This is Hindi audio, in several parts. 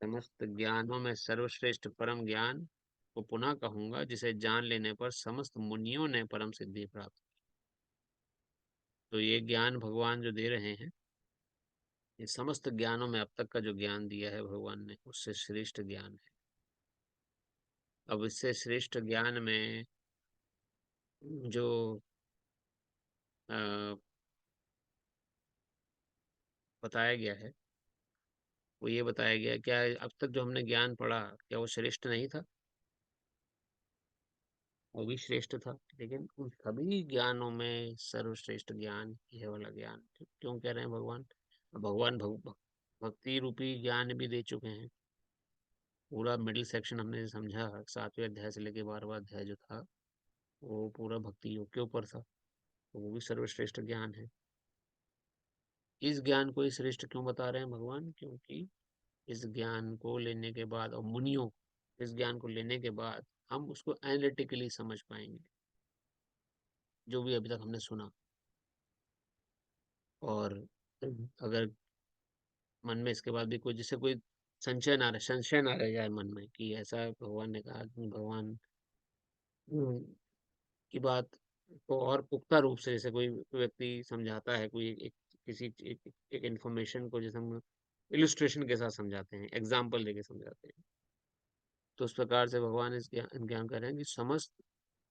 समस्त ज्ञानों में सर्वश्रेष्ठ परम ज्ञान को पुनः कहूंगा, जिसे जान लेने पर समस्त मुनियों ने परम सिद्धि प्राप्त। तो ये ज्ञान भगवान जो दे रहे हैं, ये समस्त ज्ञानों में अब तक का जो ज्ञान दिया है भगवान ने, उससे श्रेष्ठ ज्ञान है। अब इससे श्रेष्ठ ज्ञान में जो अ, बताया गया है, वो ये बताया गया, क्या अब तक जो हमने ज्ञान पढ़ा, क्या वो श्रेष्ठ नहीं था? वो भी श्रेष्ठ था, लेकिन उन सभी ज्ञानों में सर्वश्रेष्ठ ज्ञान ये वाला ज्ञान। क्यों कह रहे हैं भगवान? भगवान भक्ति रूपी ज्ञान भी दे चुके हैं। पूरा मिडिल सेक्शन हमने समझा, 7वें अध्याय से लेके 12वां अध्याय जो था, वो पूरा भक्ति योग के ऊपर था। तो वो भी सर्वश्रेष्ठ ज्ञान है। इस ज्ञान को ही श्रेष्ठ क्यों बता रहे हैं भगवान? क्योंकि इस ज्ञान को लेने के बाद, और मुनियों इस ज्ञान को लेने के बाद हम उसको एनालिटिकली समझ पाएंगे, जो भी अभी तक हमने सुना। और अगर मन में इसके बाद भी कोई, जैसे कोई संशय ना रह जाए मन में कि ऐसा भगवान ने कहा, कि भगवान की बात को और पुख्ता रूप से, जैसे कोई व्यक्ति समझाता है, कोई एक किसी एक इन्फॉर्मेशन को, जैसे हम इलस्ट्रेशन के साथ समझाते हैं, एग्जाम्पल देके समझाते हैं, तो उस प्रकार से भगवान इस ज्ञान कर रहे हैं कि समस्त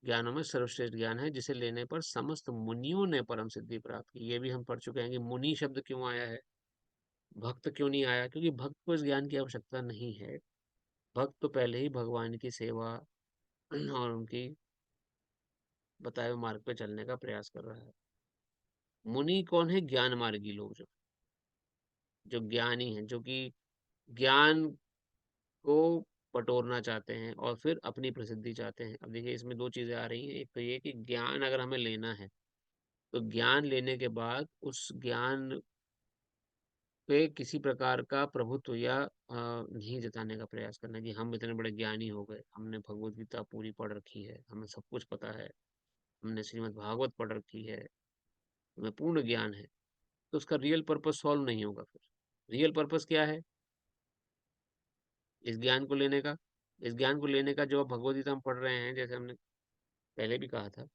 ज्ञानों में सर्वश्रेष्ठ ज्ञान है, जिसे लेने पर समस्त मुनियों ने परम सिद्धि प्राप्त की। ये भी हम पढ़ चुके हैं कि मुनि शब्द क्यों आया है, भक्त क्यों नहीं आया? क्योंकि भक्त को इस ज्ञान की आवश्यकता नहीं है। भक्त तो पहले ही भगवान की सेवा और उनकी बताए हुए मार्ग पे चलने का प्रयास कर रहा है। मुनि कौन है? ज्ञान मार्गी लोग, जो ज्ञानी हैं, जो कि ज्ञान को बटोरना चाहते हैं और फिर अपनी प्रसिद्धि चाहते हैं। अब देखिए, इसमें दो चीजें आ रही हैं। एक तो ये कि ज्ञान अगर हमें लेना है, तो ज्ञान लेने के बाद उस ज्ञान पे किसी प्रकार का प्रभुत्व या नहीं जताने का प्रयास करना कि हम इतने बड़े ज्ञानी हो गए, हमने भगवत गीता पूरी पढ़ रखी है, हमें सब कुछ पता है, हमने श्रीमद् भागवत पढ़ रखी है, हमें पूर्ण ज्ञान है। तो उसका रियल पर्पस सॉल्व नहीं होगा। फिर रियल पर्पस क्या है इस ज्ञान को लेने का? इस ज्ञान को लेने का, जो अब भगवत गीता हम पढ़ रहे हैं, जैसे हमने पहले भी कहा था,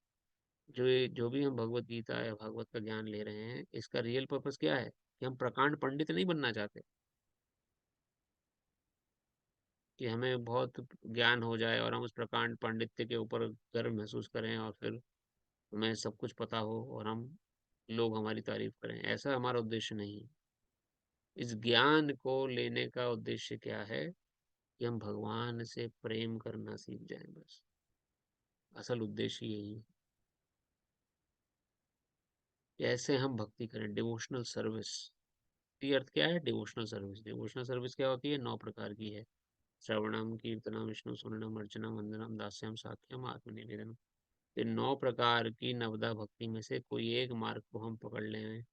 जो भी हम भगवत गीता या भागवत का ज्ञान ले रहे हैं, इसका रियल पर्पस क्या है? कि हम प्रकांड पंडित नहीं बनना चाहते, कि हमें बहुत ज्ञान हो जाए और हम उस प्रकांड पांडित्य के ऊपर गर्व महसूस करें, और फिर हमें सब कुछ पता हो और हम लोग हमारी तारीफ करें। ऐसा हमारा उद्देश्य नहीं है। इस ज्ञान को लेने का उद्देश्य क्या है? कि हम भगवान से प्रेम करना सीख जाएं, बस। असल उद्देश्य यही है। कैसे हम भक्ति करें, डिवोशनल सर्विस। ये अर्थ क्या है? Devotional service. डिवोशनल सर्विस क्या होती है? 9 प्रकार की है। श्रवणम, कीर्तनम, विष्णु सुननम, अर्चनम, वंदनम, दास्यम, साख्यम, आत्मनिवेदनम। इन 9 प्रकार की नवदा भक्ति में से कोई एक मार्ग को हम पकड़ लें,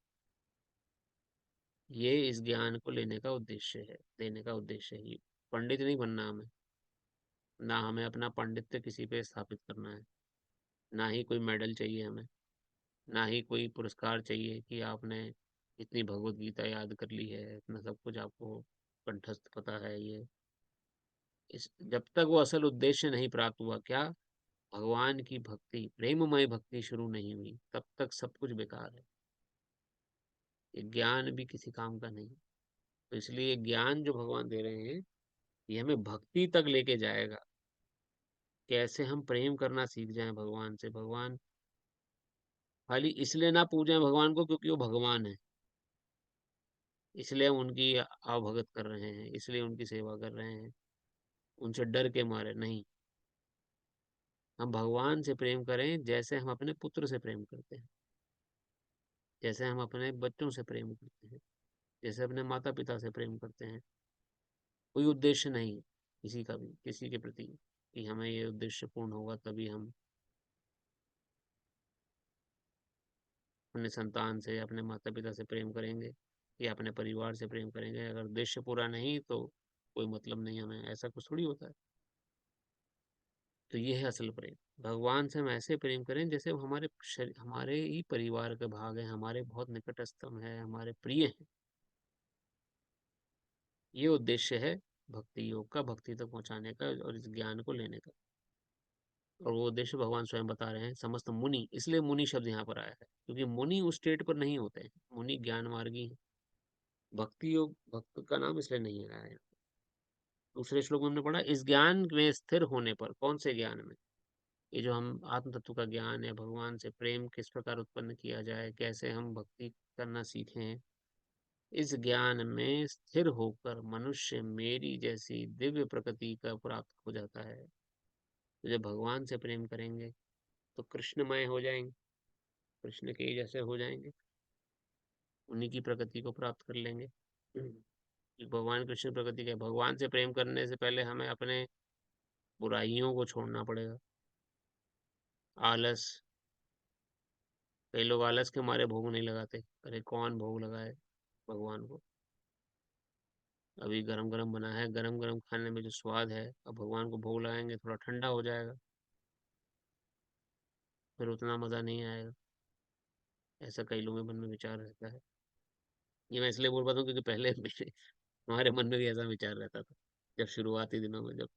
ये इस ज्ञान को लेने का उद्देश्य है, देने का उद्देश्य है। पंडित नहीं बनना हमें, ना हमें अपना पांडित्य किसी पे स्थापित करना है, ना ही कोई मेडल चाहिए हमें, ना ही कोई पुरस्कार चाहिए कि आपने इतनी भगवत गीता याद कर ली है, इतना सब कुछ आपको कंठस्थ पता है। ये इस जब तक वो असल उद्देश्य नहीं प्राप्त हुआ, क्या? भगवान की भक्ति, प्रेममय भक्ति शुरू नहीं हुई, तब तक सब कुछ बेकार है। ये ज्ञान भी किसी काम का नहीं। तो इसलिए ज्ञान जो भगवान दे रहे हैं, ये हमें भक्ति तक लेके जाएगा। कैसे हम प्रेम करना सीख जाएं भगवान से। भगवान खाली इसलिए ना पूजें भगवान को क्योंकि वो भगवान है, इसलिए हम उनकी आवभगत कर रहे हैं, इसलिए उनकी सेवा कर रहे हैं, उनसे डर के मारे नहीं। हम भगवान से प्रेम करें जैसे हम अपने पुत्र से प्रेम करते हैं, जैसे हम अपने बच्चों से प्रेम करते हैं, जैसे अपने माता पिता से प्रेम करते हैं। कोई उद्देश्य नहीं किसी का भी किसी के प्रति, कि हमें ये उद्देश्य पूर्ण होगा तभी हम अपने संतान से, अपने माता पिता से प्रेम करेंगे, या अपने परिवार से प्रेम करेंगे। अगर उद्देश्य पूरा नहीं तो कोई मतलब नहीं हमें, ऐसा कुछ थोड़ी होता है। तो ये है असल प्रेम। भगवान से हम ऐसे प्रेम करें जैसे वो हमारे ही परिवार का भाग है, हमारे बहुत निकटतम है, हमारे प्रिय हैं। ये उद्देश्य है भक्ति योग का, भक्ति तक पहुंचाने का और इस ज्ञान को लेने का। और वो उद्देश्य भगवान स्वयं बता रहे हैं, समस्त मुनि, इसलिए मुनि शब्द यहाँ पर आया है क्योंकि मुनि उस स्टेट पर नहीं होते हैं, मुनि ज्ञान मार्गी हैं। भक्ति योग भक्त का नाम इसलिए नहीं आया है। दूसरे श्लोक में हमने पढ़ा, इस ज्ञान में स्थिर होने पर, कौन से ज्ञान में? ये जो हम आत्म तत्व का ज्ञान है, भगवान से प्रेम किस प्रकार उत्पन्न किया जाए, कैसे हम भक्ति करना सीखें, इस ज्ञान में स्थिर होकर मनुष्य मेरी जैसी दिव्य प्रकृति का प्राप्त हो जाता है। तो जब भगवान से प्रेम करेंगे तो कृष्णमय हो जाएंगे, कृष्ण के ही जैसे हो जाएंगे, उन्हीं की प्रकृति को प्राप्त कर लेंगे। कि भगवान कृष्ण प्रकृति के, भगवान से प्रेम करने से पहले हमें अपने बुराइयों को छोड़ना पड़ेगा। आलस, कई लोग आलस के मारे भोग नहीं लगाते, अरे कौन भोग लगाए भगवान को? अभी गरम गरम बना है, गरम गरम खाने में जो स्वाद है, अब भगवान को भोग लगाएंगे थोड़ा ठंडा हो जाएगा, फिर उतना मज़ा नहीं आएगा। ऐसा कई लोगों के मन में विचार रहता है। ये मैं इसलिए बोल पाता हूँ क्योंकि पहले मेरे हमारे मन में भी ऐसा विचार रहता था, जब शुरुआती दिनों में, जब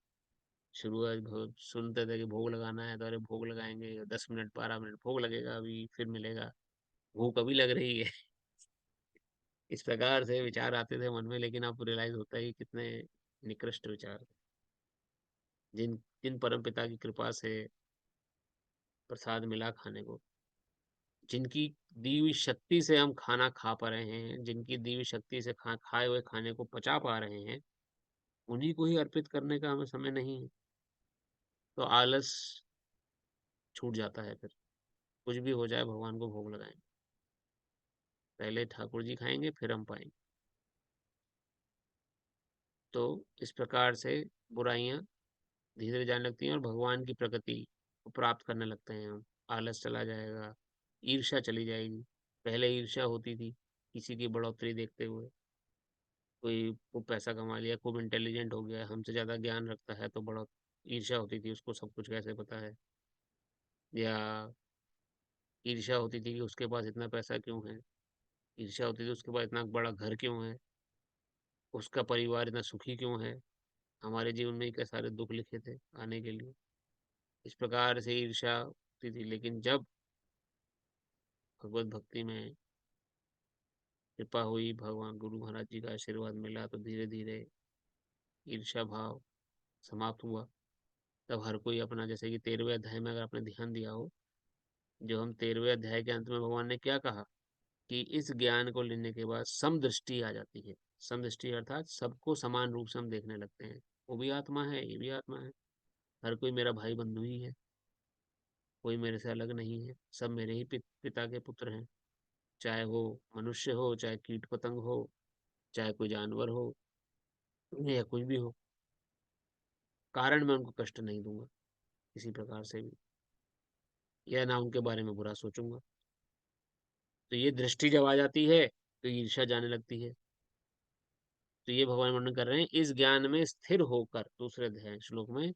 शुरुआत सुनते थे कि भोग लगाना है तो अरे भोग लगाएंगे, 10 मिनट 12 मिनट भोग लगेगा, अभी फिर मिलेगा, भूख अभी लग रही है। इस प्रकार से विचार आते थे मन में, लेकिन अब रियलाइज होता है कि कितने निकृष्ट विचार, जिन जिन परम पिता की कृपा से प्रसाद मिला खाने को, जिनकी दी हुई शक्ति से हम खाना खा पा रहे हैं, जिनकी दी हुई शक्ति से खाए हुए खाने को पचा पा रहे हैं, उन्हीं को ही अर्पित करने का हमें समय नहीं है। तो आलस छूट जाता है, फिर कुछ भी हो जाए भगवान को भोग लगाएंगे, पहले ठाकुर जी खाएंगे फिर हम पाएंगे। तो इस प्रकार से बुराइयां धीरे धीरे जाने लगती हैं और भगवान की प्रकृति को प्राप्त करने लगते हैं हम। आलस चला जाएगा, ईर्ष्या चली जाएगी। पहले ईर्ष्या होती थी किसी की बढ़ोतरी देखते हुए, कोई खूब पैसा कमा लिया, खूब इंटेलिजेंट हो गया, हमसे ज़्यादा ज्ञान रखता है तो बड़ा ईर्ष्या होती थी, उसको सब कुछ कैसे पता है। या ईर्ष्या होती थी कि उसके पास इतना पैसा क्यों है, ईर्ष्या होती थी उसके पास इतना बड़ा घर क्यों है, उसका परिवार इतना सुखी क्यों है, हमारे जीवन में क्या सारे दुख लिखे थे आने के लिए। इस प्रकार से ईर्ष्या होती थी, लेकिन जब भगवत भक्ति में कृपा हुई, भगवान गुरु महाराज जी का आशीर्वाद मिला, तो धीरे धीरे ईर्ष्या भाव समाप्त हुआ। तब हर कोई अपना, जैसे कि 13वें अध्याय में अगर आपने ध्यान दिया हो, जो हम 13वें अध्याय के अंत में भगवान ने क्या कहा कि इस ज्ञान को लेने के बाद समदृष्टि आ जाती है। समदृष्टि अर्थात सबको समान रूप से हम देखने लगते हैं, वो भी आत्मा है, ये भी आत्मा है, हर कोई मेरा भाई बंधु ही है, कोई मेरे से अलग नहीं है, सब मेरे ही पिता के पुत्र हैं, चाहे वो मनुष्य हो, चाहे कीट पतंग हो, चाहे कोई जानवर हो, या कोई भी हो, कारण मैं उनको कष्ट नहीं दूंगा किसी प्रकार से भी, या ना उनके बारे में बुरा सोचूंगा। तो ये दृष्टि जब आ जाती है तो ईर्ष्या जाने लगती है। तो ये भगवान वर्णन कर रहे हैं, इस ज्ञान में स्थिर होकर, दूसरे अध्याय श्लोक में,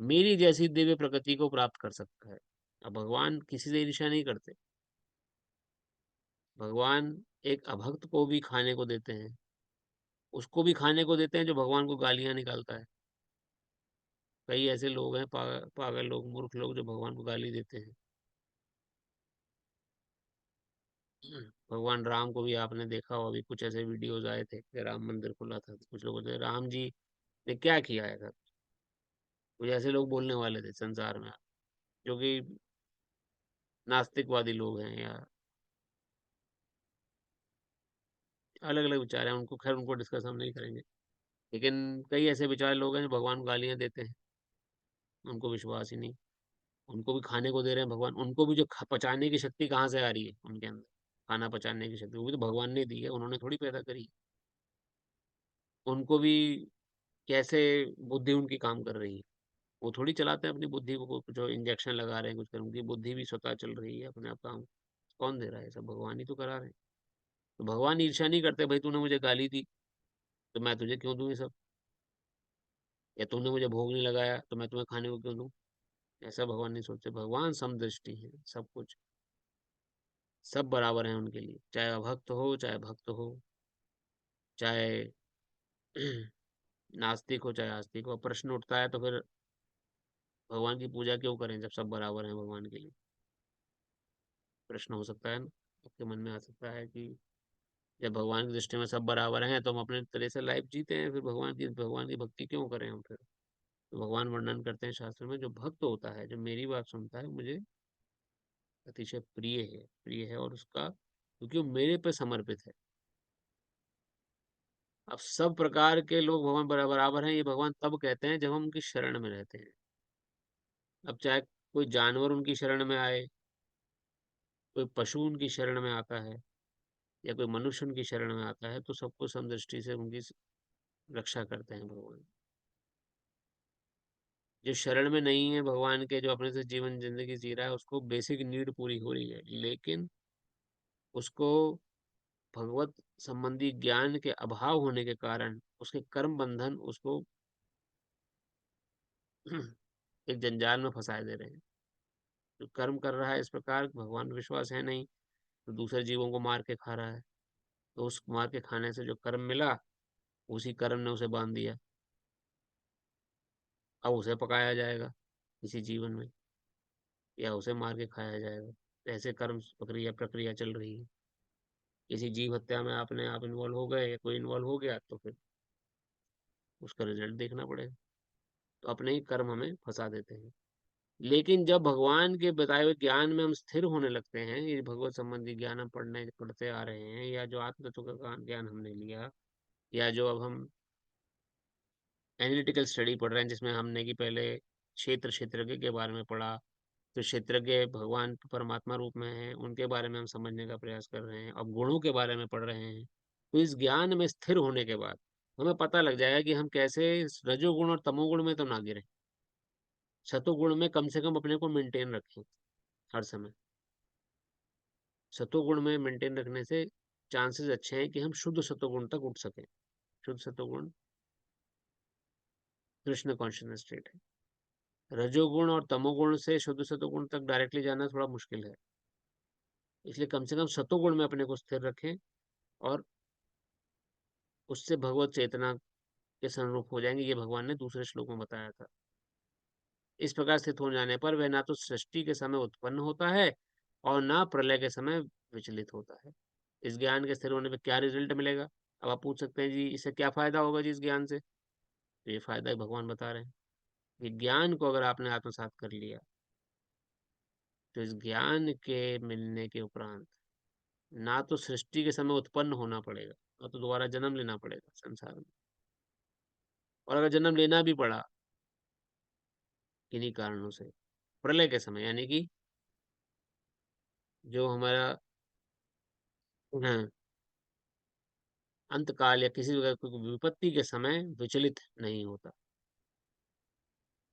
मेरी जैसी दिव्य प्रकृति को प्राप्त कर सकता है। अब भगवान किसी से ईर्ष्या नहीं करते, भगवान एक अभक्त को भी खाने को देते हैं, उसको भी खाने को देते हैं जो भगवान को गालियां निकालता है। कई ऐसे लोग हैं, पागल लोग, मूर्ख लोग, जो भगवान को गाली देते हैं। भगवान राम को भी आपने देखा हो, अभी कुछ ऐसे वीडियोस आए थे कि राम मंदिर खुला था, तो कुछ लोग बोलते राम जी ने क्या किया है सर, कुछ ऐसे लोग बोलने वाले थे संसार में, जो कि नास्तिकवादी लोग हैं, या अलग अलग विचार हैं उनको, खैर उनको डिस्कस हम नहीं करेंगे। लेकिन कई ऐसे विचार लोग हैं जो भगवान को गालियां देते हैं, उनको विश्वास ही नहीं, उनको भी खाने को दे रहे हैं भगवान, उनको भी जो पचाने की शक्ति कहाँ से आ रही है उनके अंदर, खाना पचाने की शक्ति वो भी तो भगवान ने दी है, उन्होंने थोड़ी पैदा करी। उनको भी कैसे बुद्धि उनकी काम कर रही है, वो थोड़ी चलाते हैं अपनी बुद्धि को, जो इंजेक्शन लगा रहे हैं कुछ कर, उनकी बुद्धि भी स्वतः चल रही है अपने आप काम। कौन दे रहा है? सब भगवान ही तो करा रहे हैं। तो भगवान ईर्ष्या नहीं करते, भाई तूने मुझे गाली दी तो मैं तुझे क्यों दूं ये सब, या तूने मुझे भोग नहीं लगाया तो मैं तुम्हें खाने को क्यों दूं। ऐसा भगवान नहीं सोचते, भगवान समदृष्टि है, सब कुछ, सब बराबर है उनके लिए, चाहे अभक्त हो चाहे भक्त हो, चाहे नास्तिक हो चाहे आस्तिक हो, प्रश्न उठता है तो फिर भगवान की पूजा क्यों करें जब सब बराबर हैं भगवान के लिए? प्रश्न हो सकता है ना, आपके मन में आ सकता है कि जब भगवान की दृष्टि में सब बराबर हैं तो हम अपने तरह से लाइफ जीते हैं, फिर भगवान की भक्ति क्यों करें हम फिर? तो भगवान वर्णन करते हैं शास्त्र में, जो भक्त होता है, जो मेरी बात सुनता है, मुझे अतिशय प्रिय है, और उसका क्योंकि वो मेरे पे समर्पित है। अब सब प्रकार के लोग भगवान बराबर हैं, ये भगवान तब कहते हैं जब हम उनकी शरण में रहते हैं। अब चाहे कोई जानवर उनकी शरण में आए, कोई पशु उनकी शरण में आता है, या कोई मनुष्य उनकी शरण में आता है, तो सबको समदृष्टि से उनकी रक्षा करते हैं भगवान। जो शरण में नहीं है भगवान के, जो अपने से जीवन जिंदगी जी रहा है, उसको बेसिक नीड पूरी हो रही है, लेकिन उसको भगवत संबंधी ज्ञान के अभाव होने के कारण उसके कर्म बंधन उसको एक जंजाल में फंसाए दे रहे हैं। जो कर्म कर रहा है इस प्रकार, भगवान पे विश्वास है नहीं, तो दूसरे जीवों को मार के खा रहा है, तो उस मार के खाने से जो कर्म मिला, उसी कर्म ने उसे बांध दिया। अब उसे पकाया जाएगा किसी जीवन में, या उसे मार के खाया जाएगा। ऐसे कर्म प्रक्रिया प्रक्रिया चल रही है। किसी जीव हत्या में आपने आप इन्वॉल्व हो गए, या कोई इन्वॉल्व हो गया, तो फिर उसका रिजल्ट देखना पड़ेगा। तो अपने ही कर्म हमें फंसा देते हैं। लेकिन जब भगवान के बताए हुए ज्ञान में हम स्थिर होने लगते हैं, ये भगवत संबंधी ज्ञान हम पढ़ते आ रहे हैं, या जो आत्म तत्व का ज्ञान हमने लिया, या जो अब हम एनालिटिकल स्टडी पढ़ रहे हैं, जिसमें हमने कि पहले क्षेत्रज्ञ के बारे में पढ़ा, तो क्षेत्रज्ञ भगवान परमात्मा रूप में हैं, उनके बारे में हम समझने का प्रयास कर रहे हैं, अब गुणों के बारे में पढ़ रहे हैं। तो इस ज्ञान में स्थिर होने के बाद हमें पता लग जाएगा कि हम कैसे रजोगुण और तमोगुण में तो ना गिरे, सतोगुण में कम से कम अपने को मेंटेन रखें हर समय। सतोगुण में मेंटेन रखने से चांसेस अच्छे हैं कि हम शुद्ध सतोगुण तक उठ सकें। शुद्ध सतोगुण कृष्ण कॉन्शियसनेस स्टेट है। रजोगुण और तमोगुण से शुद्ध सतोगुण तक डायरेक्टली जाना थोड़ा मुश्किल है, इसलिए कम से कम सतोगुण में अपने को स्थिर रखें, और उससे भगवत चेतना के अनुरूप हो जाएंगे। ये भगवान ने दूसरे श्लोक में बताया था। इस प्रकार स्थित हो जाने पर वह ना तो सृष्टि के समय उत्पन्न होता है, और ना प्रलय के समय विचलित होता है। इस ज्ञान के स्थिर होने पे क्या रिजल्ट मिलेगा? अब आप पूछ सकते हैं जी इससे क्या फायदा होगा जी इस ज्ञान से? तो ये फायदा ही भगवान बता रहे हैं कि ज्ञान को अगर आपने आत्मसात कर लिया, तो इस ज्ञान के मिलने के उपरांत ना तो सृष्टि के समय उत्पन्न होना पड़ेगा, ना तो दोबारा जन्म लेना पड़ेगा संसार में। और अगर जन्म लेना भी पड़ा किन्हीं कारणों से, प्रलय के समय, यानी कि जो हमारा हाँ, अंतकाल या किसी विपत्ति के समय विचलित नहीं होता,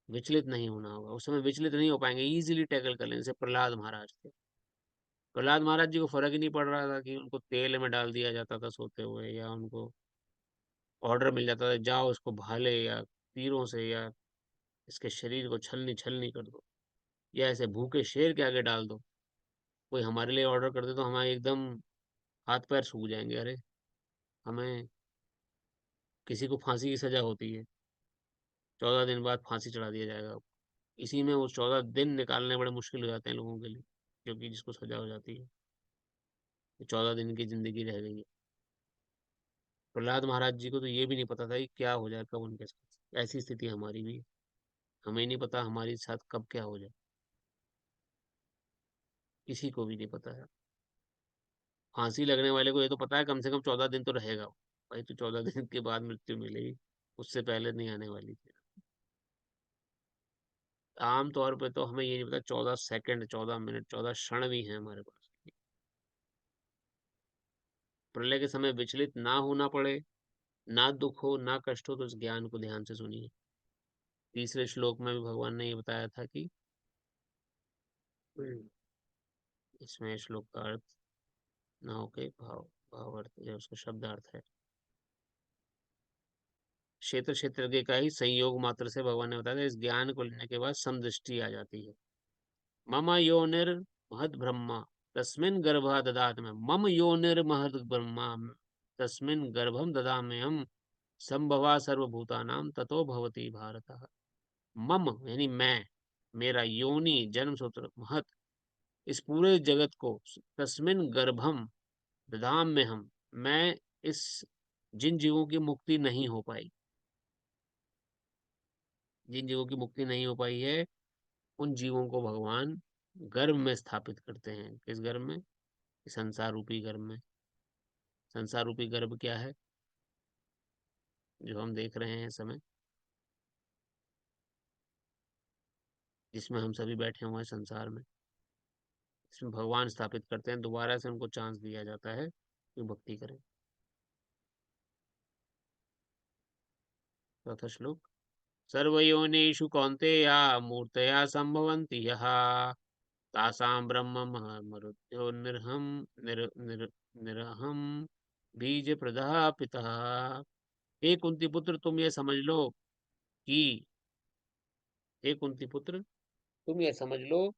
विचलित नहीं होना होगा उस समय, विचलित नहीं हो पाएंगे, इजीली टैकल कर लेंगे। जैसे प्रहलाद महाराज थे, प्रहलाद महाराज जी को फर्क ही नहीं पड़ रहा था कि उनको तेल में डाल दिया जाता था सोते हुए, या उनको ऑर्डर मिल जाता था जाओ इसको भाले या तीरों से, या इसके शरीर को छलनी छलनी कर दो, या ऐसे भूखे शेर के आगे डाल दो। कोई हमारे लिए ऑर्डर कर दे तो हमारे एकदम हाथ पैर सूख जाएंगे, अरे हमें किसी को फांसी की सजा होती है, 14 दिन बाद फांसी चढ़ा दिया जाएगा, इसी में वो 14 दिन निकालने बड़े मुश्किल हो जाते हैं लोगों के लिए, क्योंकि जिसको सजा हो जाती है, 14 दिन की जिंदगी रह गई है। प्रहलाद महाराज जी को तो ये भी नहीं पता था कि क्या हो जाए कब उनके साथ। ऐसी स्थिति हमारी भी है, हमें नहीं पता हमारे साथ कब क्या हो जाए, किसी को भी नहीं पता है। फांसी लगने वाले को ये तो पता है कम से कम 14 दिन तो रहेगा वो। भाई तो 14 दिन के बाद मृत्यु मिलेगी, उससे पहले नहीं आने वाली थी। आम तौर पे तो हमें ये नहीं पता 14 सेकंड, 14 मिनट, 14 क्षण भी हैं हमारे पास। प्रलय के समय विचलित ना होना पड़े, ना दुख हो ना कष्ट हो, तो इस ज्ञान को ध्यान से सुनिए। तीसरे श्लोक में भी भगवान ने ये बताया था कि इसमें श्लोक का अर्थ ना होके भाव अर्थ या उसका शब्दार्थ है। क्षेत्रज्ञ का ही संयोग मात्र से भगवान ने बताया था, इस ज्ञान को लेने के बाद समदृष्टि आ जाती है। मम योनिर महद ब्रह्मा तस्मिन गर्भा ददात में, मम योनिर महद ब्रह्मा तस्मिन गर्भम ददाम्यहम्। संभवा सर्वभूतानां ततो भवति भारत। मम यानी मैं, मेरा योनि जन्म सूत्र महत, इस पूरे जगत को तस्मिन गर्भम दधाम में हम, मैं इस जिन जीवों की मुक्ति नहीं हो पाई, जिन जीवों की मुक्ति नहीं हो पाई है, उन जीवों को भगवान गर्भ में स्थापित करते हैं। किस गर्भ में? संसार रूपी गर्भ में। संसार रूपी गर्भ क्या है? जो हम देख रहे हैं इस समय, जिसमें हम सभी बैठे हुए हैं संसार में, इसमें भगवान स्थापित करते हैं। दोबारा से उनको चांस दिया जाता है कि भक्ति करें। चौथा श्लोक। सर्वयोनिषु कौन्तेया मूर्तया संभवन्ति यः तासां ब्रह्म मरुत्यो निर्हम निरहम बीज प्रदः पितः। हे कुंती पुत्र, तुम ये समझ लो कि हे कुंती पुत्र, तुम ये समझ लो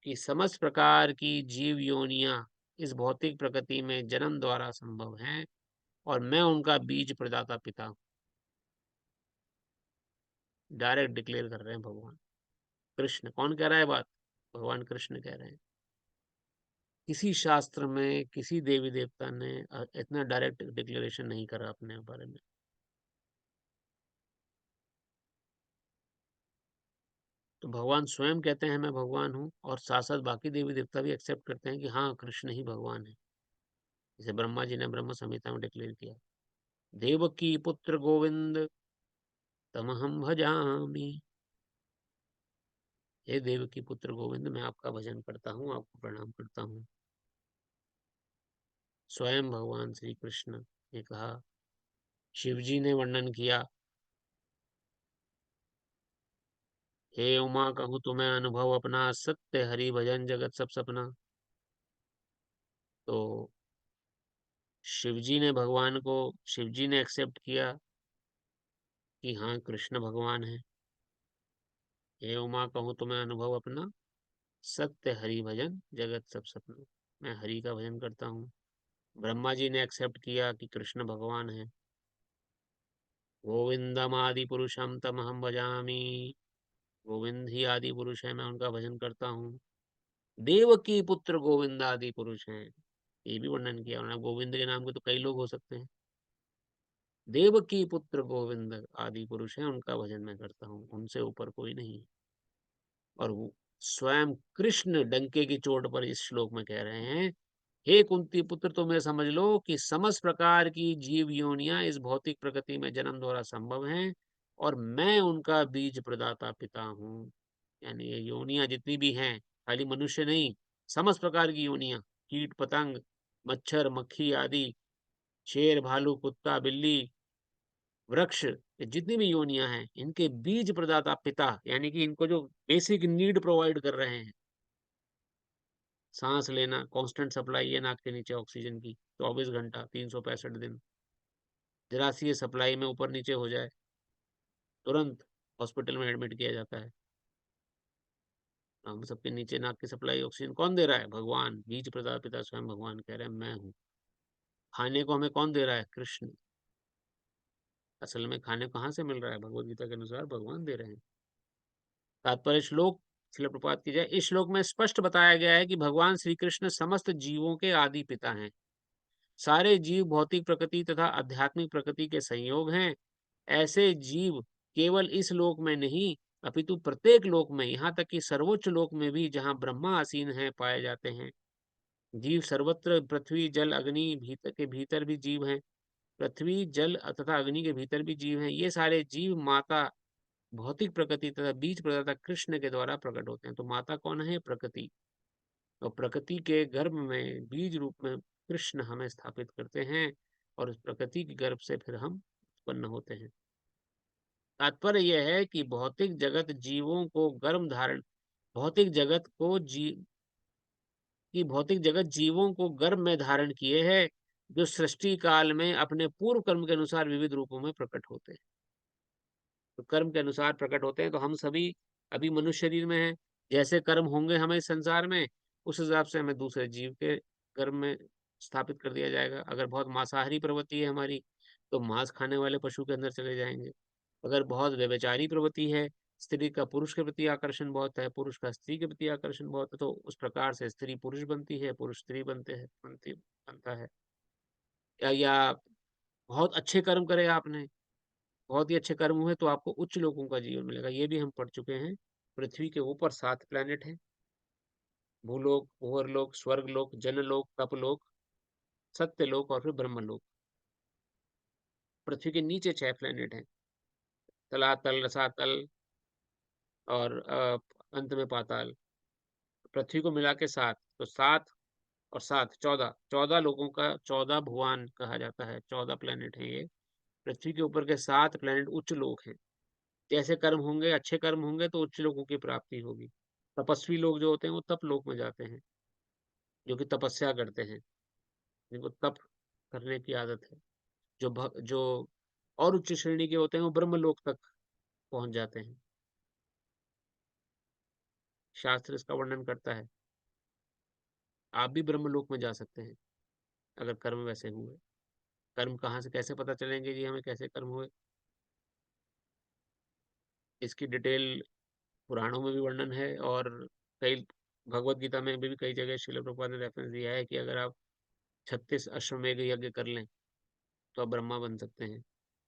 कि समस्त प्रकार की जीव योनियां इस भौतिक प्रकृति में जन्म द्वारा संभव हैं, और मैं उनका बीज प्रदाता पिता हूं। डायरेक्ट डिक्लेयर कर रहे हैं भगवान कृष्ण। कौन कह रहा है बात? भगवान कृष्ण कह रहे हैं। किसी शास्त्र में किसी देवी देवता ने इतना डायरेक्ट डिक्लेरेशन नहीं करा अपने बारे में। तो भगवान स्वयं कहते हैं मैं भगवान हूँ, और साथ साथ बाकी देवी देवता भी एक्सेप्ट करते हैं कि हाँ, कृष्ण ही भगवान है। जैसे ब्रह्मा जी ने ब्रह्म संहिता में डिक्लेयर किया, देवकी पुत्र गोविंद तमहम भजामि। हे देवकी पुत्र गोविंद, मैं आपका भजन करता हूँ, आपको प्रणाम करता हूँ। स्वयं भगवान श्री कृष्ण ने कहा। शिव जी ने वर्णन किया, हे उमा कहूँ तुम्हें अनुभव अपना, सत्य हरि भजन जगत सब सपना। तो शिव जी ने भगवान को, शिव जी ने एक्सेप्ट किया कि हाँ, कृष्ण भगवान है। हे उमा कहूँ तुम्हें अनुभव अपना, सत्य हरि भजन जगत सब सपना। मैं हरि का भजन करता हूँ। ब्रह्मा जी ने एक्सेप्ट किया कि कृष्ण भगवान है। गोविंदम आदि पुरुषम तमहम भजामि। गोविंद ही आदि पुरुष है, मैं उनका भजन करता हूँ। देवकी पुत्र गोविंद आदि पुरुष हैं, ये भी वर्णन किया उन्होंने। गोविंद के नाम के तो कई लोग हो सकते हैं। देवकी पुत्र गोविंद आदि पुरुष हैं, उनका भजन मैं करता हूँ, उनसे ऊपर कोई नहीं। और वो स्वयं कृष्ण डंके की चोट पर इस श्लोक में कह रहे हैं, हे कुंती पुत्र, तुम ये समझ लो कि समस्त प्रकार की जीव योनियां इस भौतिक प्रकृति में जन्म द्वारा संभव हैं, और मैं उनका बीज प्रदाता पिता हूँ। यानी ये योनियां जितनी भी हैं, खाली मनुष्य नहीं, समस्त प्रकार की योनियां, कीट पतंग, मच्छर मक्खी आदि, शेर भालू कुत्ता बिल्ली वृक्ष, ये जितनी भी योनियां हैं, इनके बीज प्रदाता पिता, यानी कि इनको जो बेसिक नीड प्रोवाइड कर रहे हैं। सांस लेना, कांस्टेंट सप्लाई है नाक के नीचे ऑक्सीजन की, 24 घंटा 365 दिन। जरा सी ये सप्लाई में ऊपर नीचे हो जाए, तुरंत हॉस्पिटल में एडमिट किया जाता है। हम सबके नीचे नाक की सप्लाई ऑक्सीजन कौन दे रहा है? भगवान। बीज प्रदाता पिता स्वयं भगवान कह रहे हैं मैं हूँ। खाने को हमें कौन दे रहा है? कृष्ण। असल में खाने कहाँ से मिल रहा है? भगवत गीता के अनुसार भगवान दे रहे हैं। तात्पर्य श्लोक श्रील प्रपात की जाए। इस श्लोक में स्पष्ट बताया गया है कि भगवान श्री कृष्ण समस्त जीवों के आदि पिता हैं। सारे जीव भौतिक प्रकृति तथा आध्यात्मिक प्रकृति के संयोग हैं। ऐसे जीव केवल इस लोक में नहीं, अपितु प्रत्येक लोक में, यहाँ तक कि सर्वोच्च लोक में भी, जहाँ ब्रह्मा आसीन है, पाए जाते हैं। जीव सर्वत्र, पृथ्वी जल अग्नि भीतर के भीतर भी जीव हैं। पृथ्वी जल तथा अग्नि के भीतर भी जीव हैं। ये सारे जीव माता भौतिक प्रकृति तथा बीज प्रदाता कृष्ण के द्वारा प्रकट होते हैं। तो माता कौन है? प्रकृति। और प्रकृति के गर्भ में बीज रूप में कृष्ण हमें स्थापित करते हैं, और उस प्रकृति के गर्भ से फिर हम उत्पन्न होते हैं। तात्पर्य यह है कि भौतिक जगत जीवों को गर्भ धारण भौतिक जगत को जी कि भौतिक जगत जीवों को गर्भ में धारण किए है, जो सृष्टि काल में अपने पूर्व कर्म के अनुसार विविध रूपों में प्रकट होते हैं। तो कर्म के अनुसार प्रकट होते हैं। तो हम सभी अभी मनुष्य शरीर में हैं। जैसे कर्म होंगे हमें इस संसार में, उस हिसाब से हमें दूसरे जीव के गर्भ में स्थापित कर दिया जाएगा। अगर बहुत मांसाहारी प्रवृत्ति है हमारी, तो मांस खाने वाले पशु के अंदर चले जाएंगे। अगर बहुत व्यभिचारी प्रवृत्ति है, स्त्री का पुरुष के प्रति आकर्षण बहुत है, पुरुष का स्त्री के प्रति आकर्षण बहुत है, तो उस प्रकार से स्त्री पुरुष बनती है, पुरुष स्त्री बनता है। या बहुत अच्छे कर्म करे आपने, बहुत ही अच्छे कर्म हुए तो आपको उच्च लोगों का जीवन मिलेगा। ये भी हम पढ़ चुके हैं। पृथ्वी के ऊपर 7 प्लैनेट हैं। भूलोक, भूवर्लोक, स्वर्गलोक, जनलोक, तपलोक, सत्यलोक और फिर ब्रह्मलोक। पृथ्वी के नीचे 6 प्लैनेट हैं। तलातल, रसातल और अंत में पाताल। पृथ्वी को मिला के 7, तो 7 और 7 14, 14 लोगों का 14 भुवन कहा जाता है। 14 प्लैनेट हैं ये। पृथ्वी के ऊपर के 7 प्लैनेट उच्च लोक हैं। जैसे कर्म होंगे, अच्छे कर्म होंगे तो उच्च लोगों की प्राप्ति होगी। तपस्वी लोग जो होते हैं वो तप लोक में जाते हैं, जो कि तपस्या करते हैं, जिनको तप करने की आदत है। जो और उच्च श्रेणी के होते हैं वो ब्रह्मलोक तक पहुंच जाते हैं। शास्त्र इसका वर्णन करता है। आप भी ब्रह्मलोक में जा सकते हैं अगर कर्म वैसे हुए। कर्म कहाँ से कैसे पता चलेंगे जी हमें कैसे कर्म हुए? इसकी डिटेल पुराणों में भी वर्णन है और कई भगवत गीता में भी कई जगह श्रील प्रभुपाद ने रेफरेंस दिया है कि अगर आप 36 अश्वमेध यज्ञ कर लें तो आप ब्रह्मा बन सकते हैं।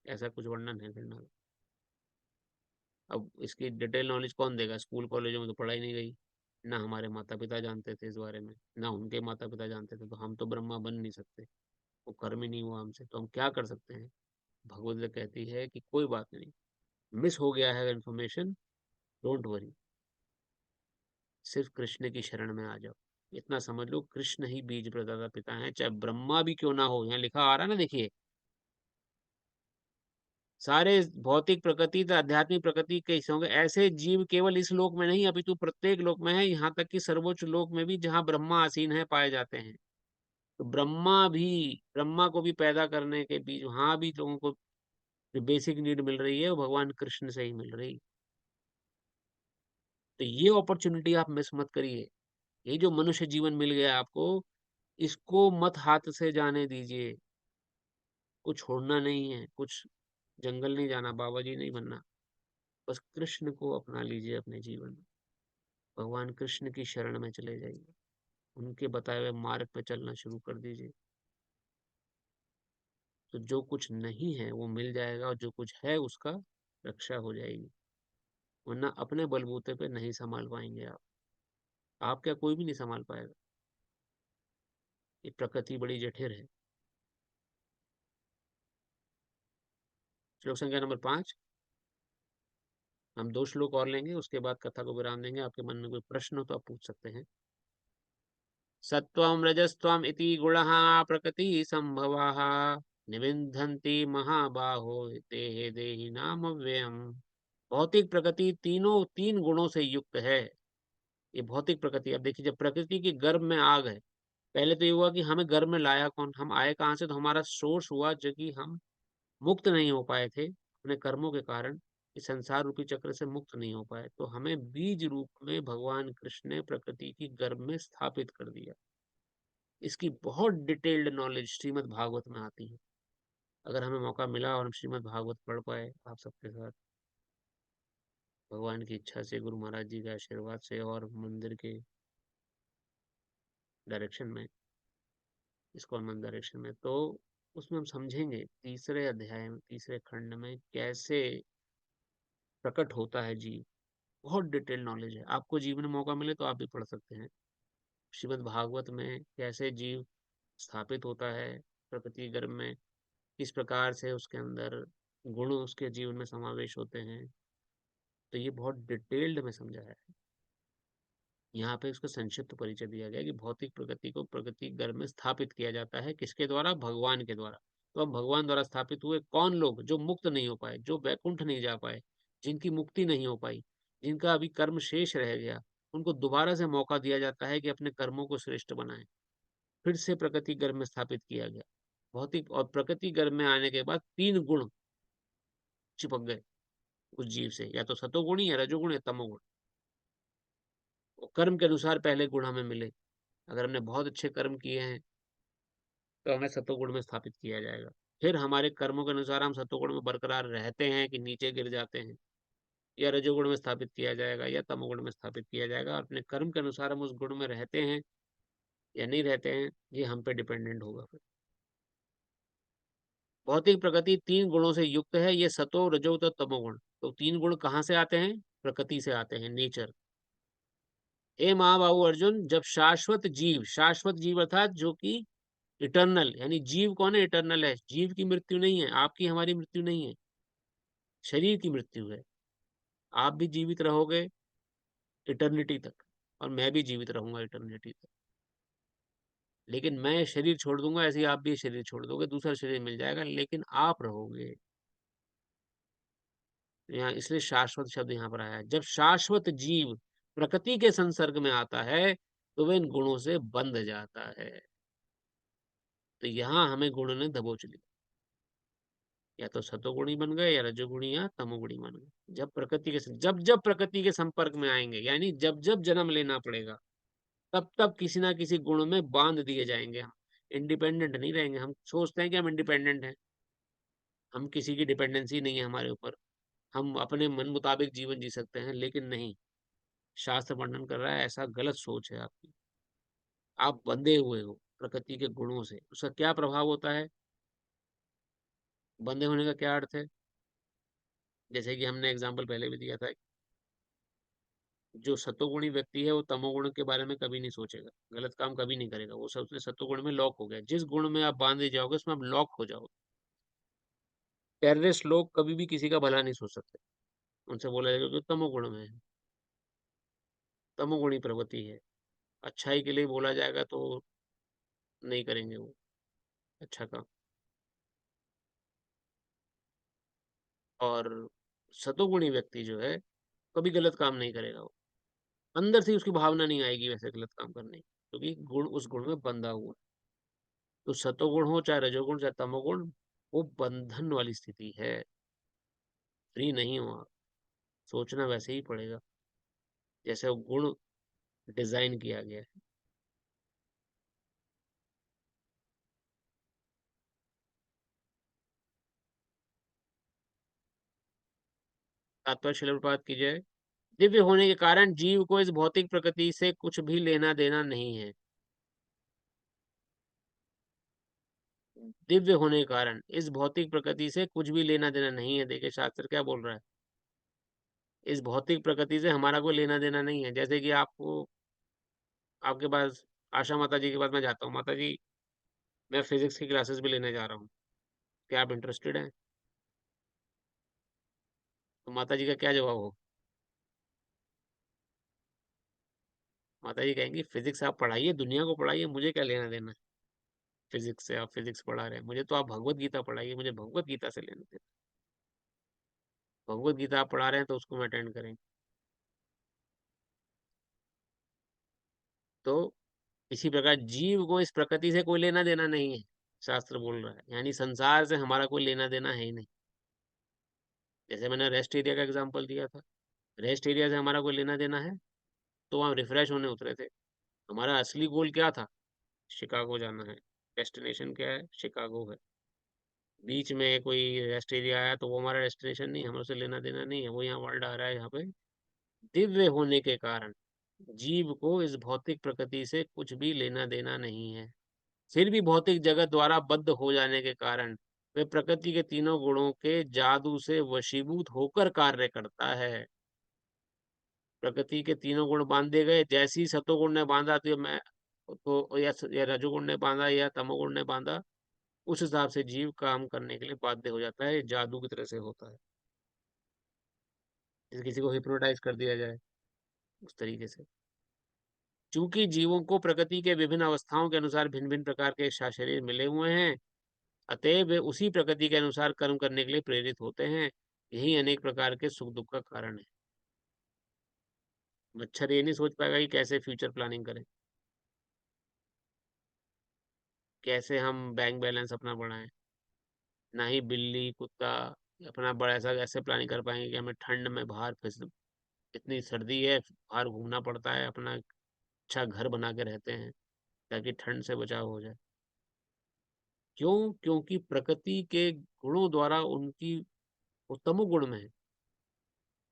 ऐसा कुछ वर्णन है फिर। अब इसकी डिटेल नॉलेज कौन देगा? स्कूल कॉलेजों में तो पढ़ाई नहीं गई। ना हमारे माता पिता जानते थे इस बारे में, ना उनके माता पिता जानते थे, तो हम तो ब्रह्मा बन नहीं सकते। वो कर्म ही नहीं हुआ हमसे, तो हम क्या कर सकते हैं? भगवत गीता कहती है कि कोई बात नहीं, मिस हो गया है इन्फॉर्मेशन, डोंट वरी, सिर्फ कृष्ण की शरण में आ जाओ। इतना समझ लो, कृष्ण ही बीज प्रदाता पिता है, चाहे ब्रह्मा भी क्यों ना हो। यहाँ लिखा आ रहा है ना, देखिए, सारे भौतिक प्रकृति तो आध्यात्मिक प्रकृति के हिस्से होंगे। ऐसे जीव केवल इस लोक में नहीं अपितु प्रत्येक लोक में है, यहाँ तक कि सर्वोच्च लोक में भी जहाँ ब्रह्मा आसीन है पाए जाते हैं। तो ब्रह्मा को भी पैदा करने के बीच वहां भी लोगों को जो बेसिक नीड मिल रही है वो भगवान कृष्ण से ही मिल रही। तो ये अपॉर्चुनिटी आप मिस मत करिए। ये जो मनुष्य जीवन मिल गया आपको, इसको मत हाथ से जाने दीजिए। कुछ छोड़ना नहीं है, कुछ जंगल नहीं जाना, बाबा जी नहीं बनना। बस कृष्ण को अपना लीजिए अपने जीवन में। भगवान कृष्ण की शरण में चले जाइए, उनके बताए हुए मार्ग पे चलना शुरू कर दीजिए। तो जो कुछ नहीं है वो मिल जाएगा और जो कुछ है उसका रक्षा हो जाएगी। वरना अपने बलबूते पे नहीं संभाल पाएंगे आप क्या, कोई भी नहीं संभाल पाएगा। ये प्रकृति बड़ी जठिर है। श्लोक संख्या नंबर 5। हम 2 श्लोक और लेंगे, उसके बाद कथा को विराम देंगे। आपके मन में कोई प्रश्न हो तो आप पूछ सकते हैं। सत्वं रजस्त्वम् इति गुणः प्रकृति संभवाः निविंधन्ति महाबाहो देहे देहिनाम व्ययम्। भौतिक प्रकृति तीनों 3 गुणों से युक्त है। ये भौतिक प्रकृति, अब देखिए, जब प्रकृति के गर्भ में आग है, पहले तो ये हुआ कि हमें गर्भ में लाया कौन, हम आए कहाँ से? तो हमारा सोर्स हुआ जो कि हम मुक्त नहीं हो पाए थे अपने कर्मों के कारण। इस संसार रूपी चक्र से मुक्त नहीं हो पाए, तो हमें बीज रूप में भगवान कृष्ण ने प्रकृति की गर्भ में स्थापित कर दिया। इसकी बहुत डिटेल्ड नॉलेज श्रीमद् भागवत में आती है। अगर हमें मौका मिला और हम श्रीमद् भागवत पढ़ पाए आप सबके साथ, भगवान की इच्छा से, गुरु महाराज जी के आशीर्वाद से और मंदिर के डायरेक्शन में, इस्कॉन मंदिर डायरेक्शन में, तो उसमें हम समझेंगे तीसरे अध्याय में, तीसरे खंड में कैसे प्रकट होता है जीव। बहुत डिटेल नॉलेज है। आपको जीवन में मौका मिले तो आप भी पढ़ सकते हैं। श्रीमद् भागवत में कैसे जीव स्थापित होता है प्रकृति गर्भ में, किस प्रकार से उसके अंदर गुण उसके जीवन में समावेश होते हैं, तो ये बहुत डिटेल्ड में समझाया है। यहाँ पे उसका संक्षिप्त परिचय दिया गया कि भौतिक प्रकृति को प्रकृति गर्भ में स्थापित किया जाता है, किसके द्वारा? भगवान के द्वारा। तो अब भगवान द्वारा स्थापित हुए कौन लोग? जो मुक्त नहीं हो पाए, जो वैकुंठ नहीं जा पाए, जिनकी मुक्ति नहीं हो पाई, जिनका अभी कर्म शेष रह गया, उनको दोबारा से मौका दिया जाता है कि अपने कर्मों को श्रेष्ठ बनाएं। फिर से प्रकृति गर्भ में स्थापित किया गया। भौतिक और प्रकृति गर्भ में आने के बाद 3 गुण चिपक गए उस जीव से, या तो सतोगुण या रजोगुण या तमोगुण। कर्म के अनुसार पहले गुण हमें मिले। अगर हमने बहुत अच्छे कर्म किए हैं तो हमें सतोगुण में स्थापित किया जाएगा। फिर हमारे कर्मों के अनुसार हम सत्वगुण में बरकरार रहते हैं कि नीचे गिर जाते हैं, या रजोगुण में स्थापित किया जाएगा या तमोगुण में स्थापित किया जाएगा, और अपने कर्म के अनुसार हम उस गुण में रहते हैं या नहीं रहते हैं, ये हम पे डिपेंडेंट होगा फिर। भौतिक प्रकृति 3 गुणों से युक्त है, ये सतो, रजो तो तमोगुण। तो 3 गुण कहाँ से आते हैं? प्रकृति से आते हैं, नेचर। हे महाबाहु अर्जुन, जब शाश्वत जीव अर्थात जो कि इटर्नल, यानी जीव कौन है? इटर्नल है। जीव की मृत्यु नहीं है, आपकी हमारी मृत्यु नहीं है, शरीर की मृत्यु है। आप भी जीवित रहोगे इटर्निटी तक, और मैं भी जीवित रहूंगा इटर्निटी तक। लेकिन मैं शरीर छोड़ दूंगा, ऐसे ही आप भी शरीर छोड़ दोगे, दूसरा शरीर मिल जाएगा, लेकिन आप रहोगे। यहाँ इसलिए शाश्वत शब्द यहाँ पर आया है। जब शाश्वत जीव प्रकृति के संसर्ग में आता है तो वह इन गुणों से बंध जाता है। तो यहाँ हमें गुण ने दबोच लिया, या तो सतोगुणी बन गए या रजोगुणी या तमोगुणी बन गए। जब जब प्रकृति के संपर्क में आएंगे, यानी जब जब जन्म लेना पड़ेगा, तब तब किसी ना किसी गुण में बांध दिए जाएंगे हम। इंडिपेंडेंट नहीं रहेंगे। हम सोचते हैं कि हम इंडिपेंडेंट हैं, हम किसी की डिपेंडेंसी नहीं है हमारे ऊपर, हम अपने मन मुताबिक जीवन जी सकते हैं, लेकिन नहीं। शास्त्र वर्णन कर रहा है ऐसा गलत सोच है आपकी। आप बंधे हुए हो प्रकृति के गुणों से। उसका क्या प्रभाव होता है? बंधे होने का क्या अर्थ है? जैसे कि हमने एग्जाम्पल पहले भी दिया था, जो सतोगुणी व्यक्ति है वो तमोगुण के बारे में कभी नहीं सोचेगा, गलत काम कभी नहीं करेगा। वो सबसे सतोगुण में लॉक हो गया। जिस गुण में आप बांधे जाओगे उसमें आप लॉक हो जाओगे। टेररिस्ट लोग कभी भी किसी का भला नहीं सोच सकते। उनसे बोला जाएगा कि तमोगुण में है, तमोगुणी प्रवृत्ति है। अच्छाई के लिए बोला जाएगा तो नहीं करेंगे वो अच्छा काम। और सतोगुणी व्यक्ति जो है कभी गलत काम नहीं करेगा वो। अंदर से उसकी भावना नहीं आएगी वैसे गलत काम करने की, क्योंकि गुण उस गुण में बंधा हुआ है। तो सतोगुण हो चाहे रजोगुण चाहे तमोगुण, वो बंधन वाली स्थिति है। फ्री नहीं हो आप। सोचना वैसे ही पड़ेगा जैसे वो गुण डिजाइन किया गया है। तात्पर्य शिल प्रपात की जाए, दिव्य होने के कारण जीव को इस भौतिक प्रकृति से कुछ भी लेना देना नहीं है। दिव्य होने के कारण इस भौतिक प्रकृति से कुछ भी लेना देना नहीं है। देखिए शास्त्र क्या बोल रहा है। इस भौतिक प्रकृति से हमारा कोई लेना देना नहीं है। जैसे कि आपको, आपके पास आशा माता जी के पास मैं जाता हूँ, माता जी मैं फिजिक्स की क्लासेस भी लेने जा रहा हूँ, क्या आप इंटरेस्टेड हैं? तो माता जी का क्या जवाब हो? माता जी कहेंगी फिजिक्स आप पढ़ाइए, दुनिया को पढ़ाइए, मुझे क्या लेना देना है फिजिक्स से। आप फिजिक्स पढ़ा रहे हैं, मुझे तो आप भगवत गीता पढ़ाइए, मुझे भगवत गीता से लेना देना। भगवत गीता आप पढ़ा रहे हैं तो उसको हम अटेंड करेंगे। तो इसी प्रकार जीव को इस प्रकृति से कोई लेना देना नहीं है, शास्त्र बोल रहा है। यानी संसार से हमारा कोई लेना देना है ही नहीं। जैसे मैंने रेस्ट एरिया का एग्जांपल दिया था, रेस्ट एरिया से हमारा कोई लेना देना है? तो वहाँ रिफ्रेश होने उतरे थे। हमारा असली गोल क्या था? शिकागो जाना है। डेस्टिनेशन क्या है? शिकागो है। बीच में कोई रेस्ट एरिया आया तो वो हमारा डेस्टिनेशन नहीं, हमें उससे लेना देना नहीं है। वो यहाँ वर्ल्ड आ रहा है, यहाँ पे दिव्य होने के कारण जीव को इस भौतिक प्रकृति से कुछ भी लेना देना नहीं है। फिर भी भौतिक जगत द्वारा बद्ध हो जाने के कारण वे प्रकृति के तीनों गुणों के जादू से वशीभूत होकर कार्य करता है। प्रकृति के तीनों गुण बांधे गए, जैसी सतोगुण ने बांधा तो मैं तो, या रजोगुण ने बांधा या तमोगुण ने बांधा, उस हिसाब से जीव काम करने के लिए बाध्य हो जाता है। जादू की तरह से होता है, जैसे किसी को हिप्नोटाइज कर दिया जाए, उस तरीके से। चूंकि जीवों को प्रकृति के विभिन्न अवस्थाओं के अनुसार भिन्न भिन्न प्रकार के शरीर मिले हुए हैं, अतएव वे उसी प्रकृति के अनुसार कर्म करने के लिए प्रेरित होते हैं। यही अनेक प्रकार के सुख दुख का कारण है। मच्छर ये नहीं सोच पाएगा कि कैसे फ्यूचर प्लानिंग करें, कैसे हम बैंक बैलेंस अपना बढ़ाएं। ना ही बिल्ली कुत्ता अपना बड़ा ऐसा ऐसे प्लानिंग कर पाएंगे कि हमें ठंड में बाहर फिस, इतनी सर्दी है बाहर घूमना पड़ता है, अपना अच्छा घर बना के रहते हैं ताकि ठंड से बचाव हो जाए। क्यों? क्योंकि प्रकृति के गुणों द्वारा उनकी वो तमोगुण में है,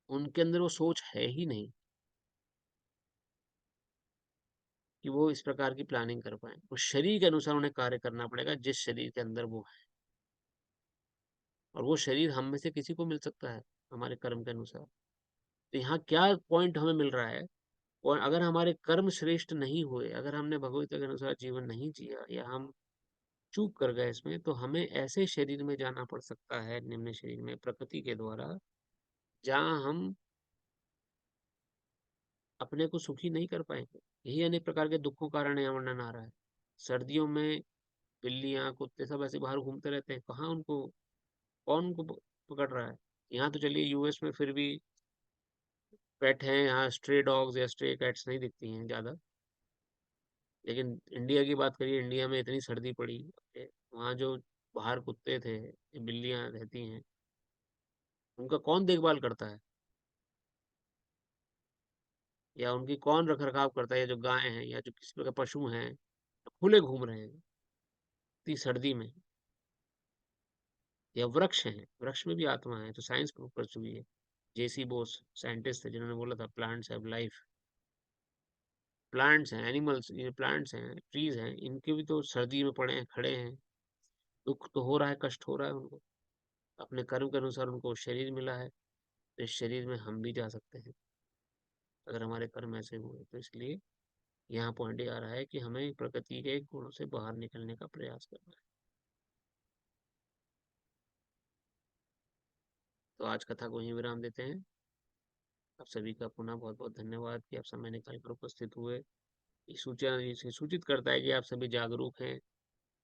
उनके अंदर वो सोच है ही नहीं कि वो इस प्रकार की प्लानिंग कर पाएँ। उस शरीर के अनुसार उन्हें कार्य करना पड़ेगा जिस शरीर के अंदर वो है, और वो शरीर हम में से किसी को मिल सकता है, हमारे कर्म के अनुसार। तो यहाँ क्या पॉइंट हमें मिल रहा है, और अगर हमारे कर्म श्रेष्ठ नहीं हुए, अगर हमने भगवत के अनुसार जीवन नहीं जिया या हम चूक कर गए इसमें, तो हमें ऐसे शरीर में जाना पड़ सकता है, निम्न शरीर में प्रकृति के द्वारा, जहाँ हम अपने को सुखी नहीं कर पाएँगे। यही अनेक प्रकार के दुखों का कारण यहाँ वर्णन आ रहा है। सर्दियों में बिल्लियाँ, कुत्ते सब ऐसे बाहर घूमते रहते हैं, कहाँ उनको कौन उनको पकड़ रहा है? यहाँ तो चलिए यूएस में फिर भी पेट हैं, यहाँ स्ट्रे डॉग्स या स्ट्रे कैट्स नहीं दिखती हैं ज़्यादा। लेकिन इंडिया की बात करिए, इंडिया में इतनी सर्दी पड़ी, वहाँ जो बाहर कुत्ते थे, बिल्लियाँ रहती हैं, उनका कौन देखभाल करता है? या उनकी कौन रख-रखाव करता है? या जो गाय हैं या जो किसी प्रकार पशु हैं, खुले घूम रहे हैं इतनी सर्दी में। या वृक्ष हैं, वृक्ष में भी आत्मा है, तो साइंस प्रूव कर चुकी है। जेसी बोस साइंटिस्ट थे जिन्होंने बोला था प्लांट्स हैव लाइफ। प्लांट्स हैं, एनिमल्स, ये प्लांट्स हैं, ट्रीज हैं, इनके भी तो सर्दी में पड़े हैं, खड़े हैं, दुख तो हो रहा है, कष्ट हो रहा है उनको। अपने कर्म के अनुसार उनको शरीर मिला है, तो इस शरीर में हम भी जा सकते हैं अगर हमारे कर्म ऐसे हुए। तो इसलिए यहाँ पॉइंट ये आ रहा है कि हमें प्रकृति के गुणों से बाहर निकलने का प्रयास करना है। तो आज कथा को यहीं विराम देते हैं। आप सभी का पुनः बहुत बहुत धन्यवाद कि आप समय निकाल कर उपस्थित हुए। ये सूचना ये सूचित करता है कि आप सभी जागरूक हैं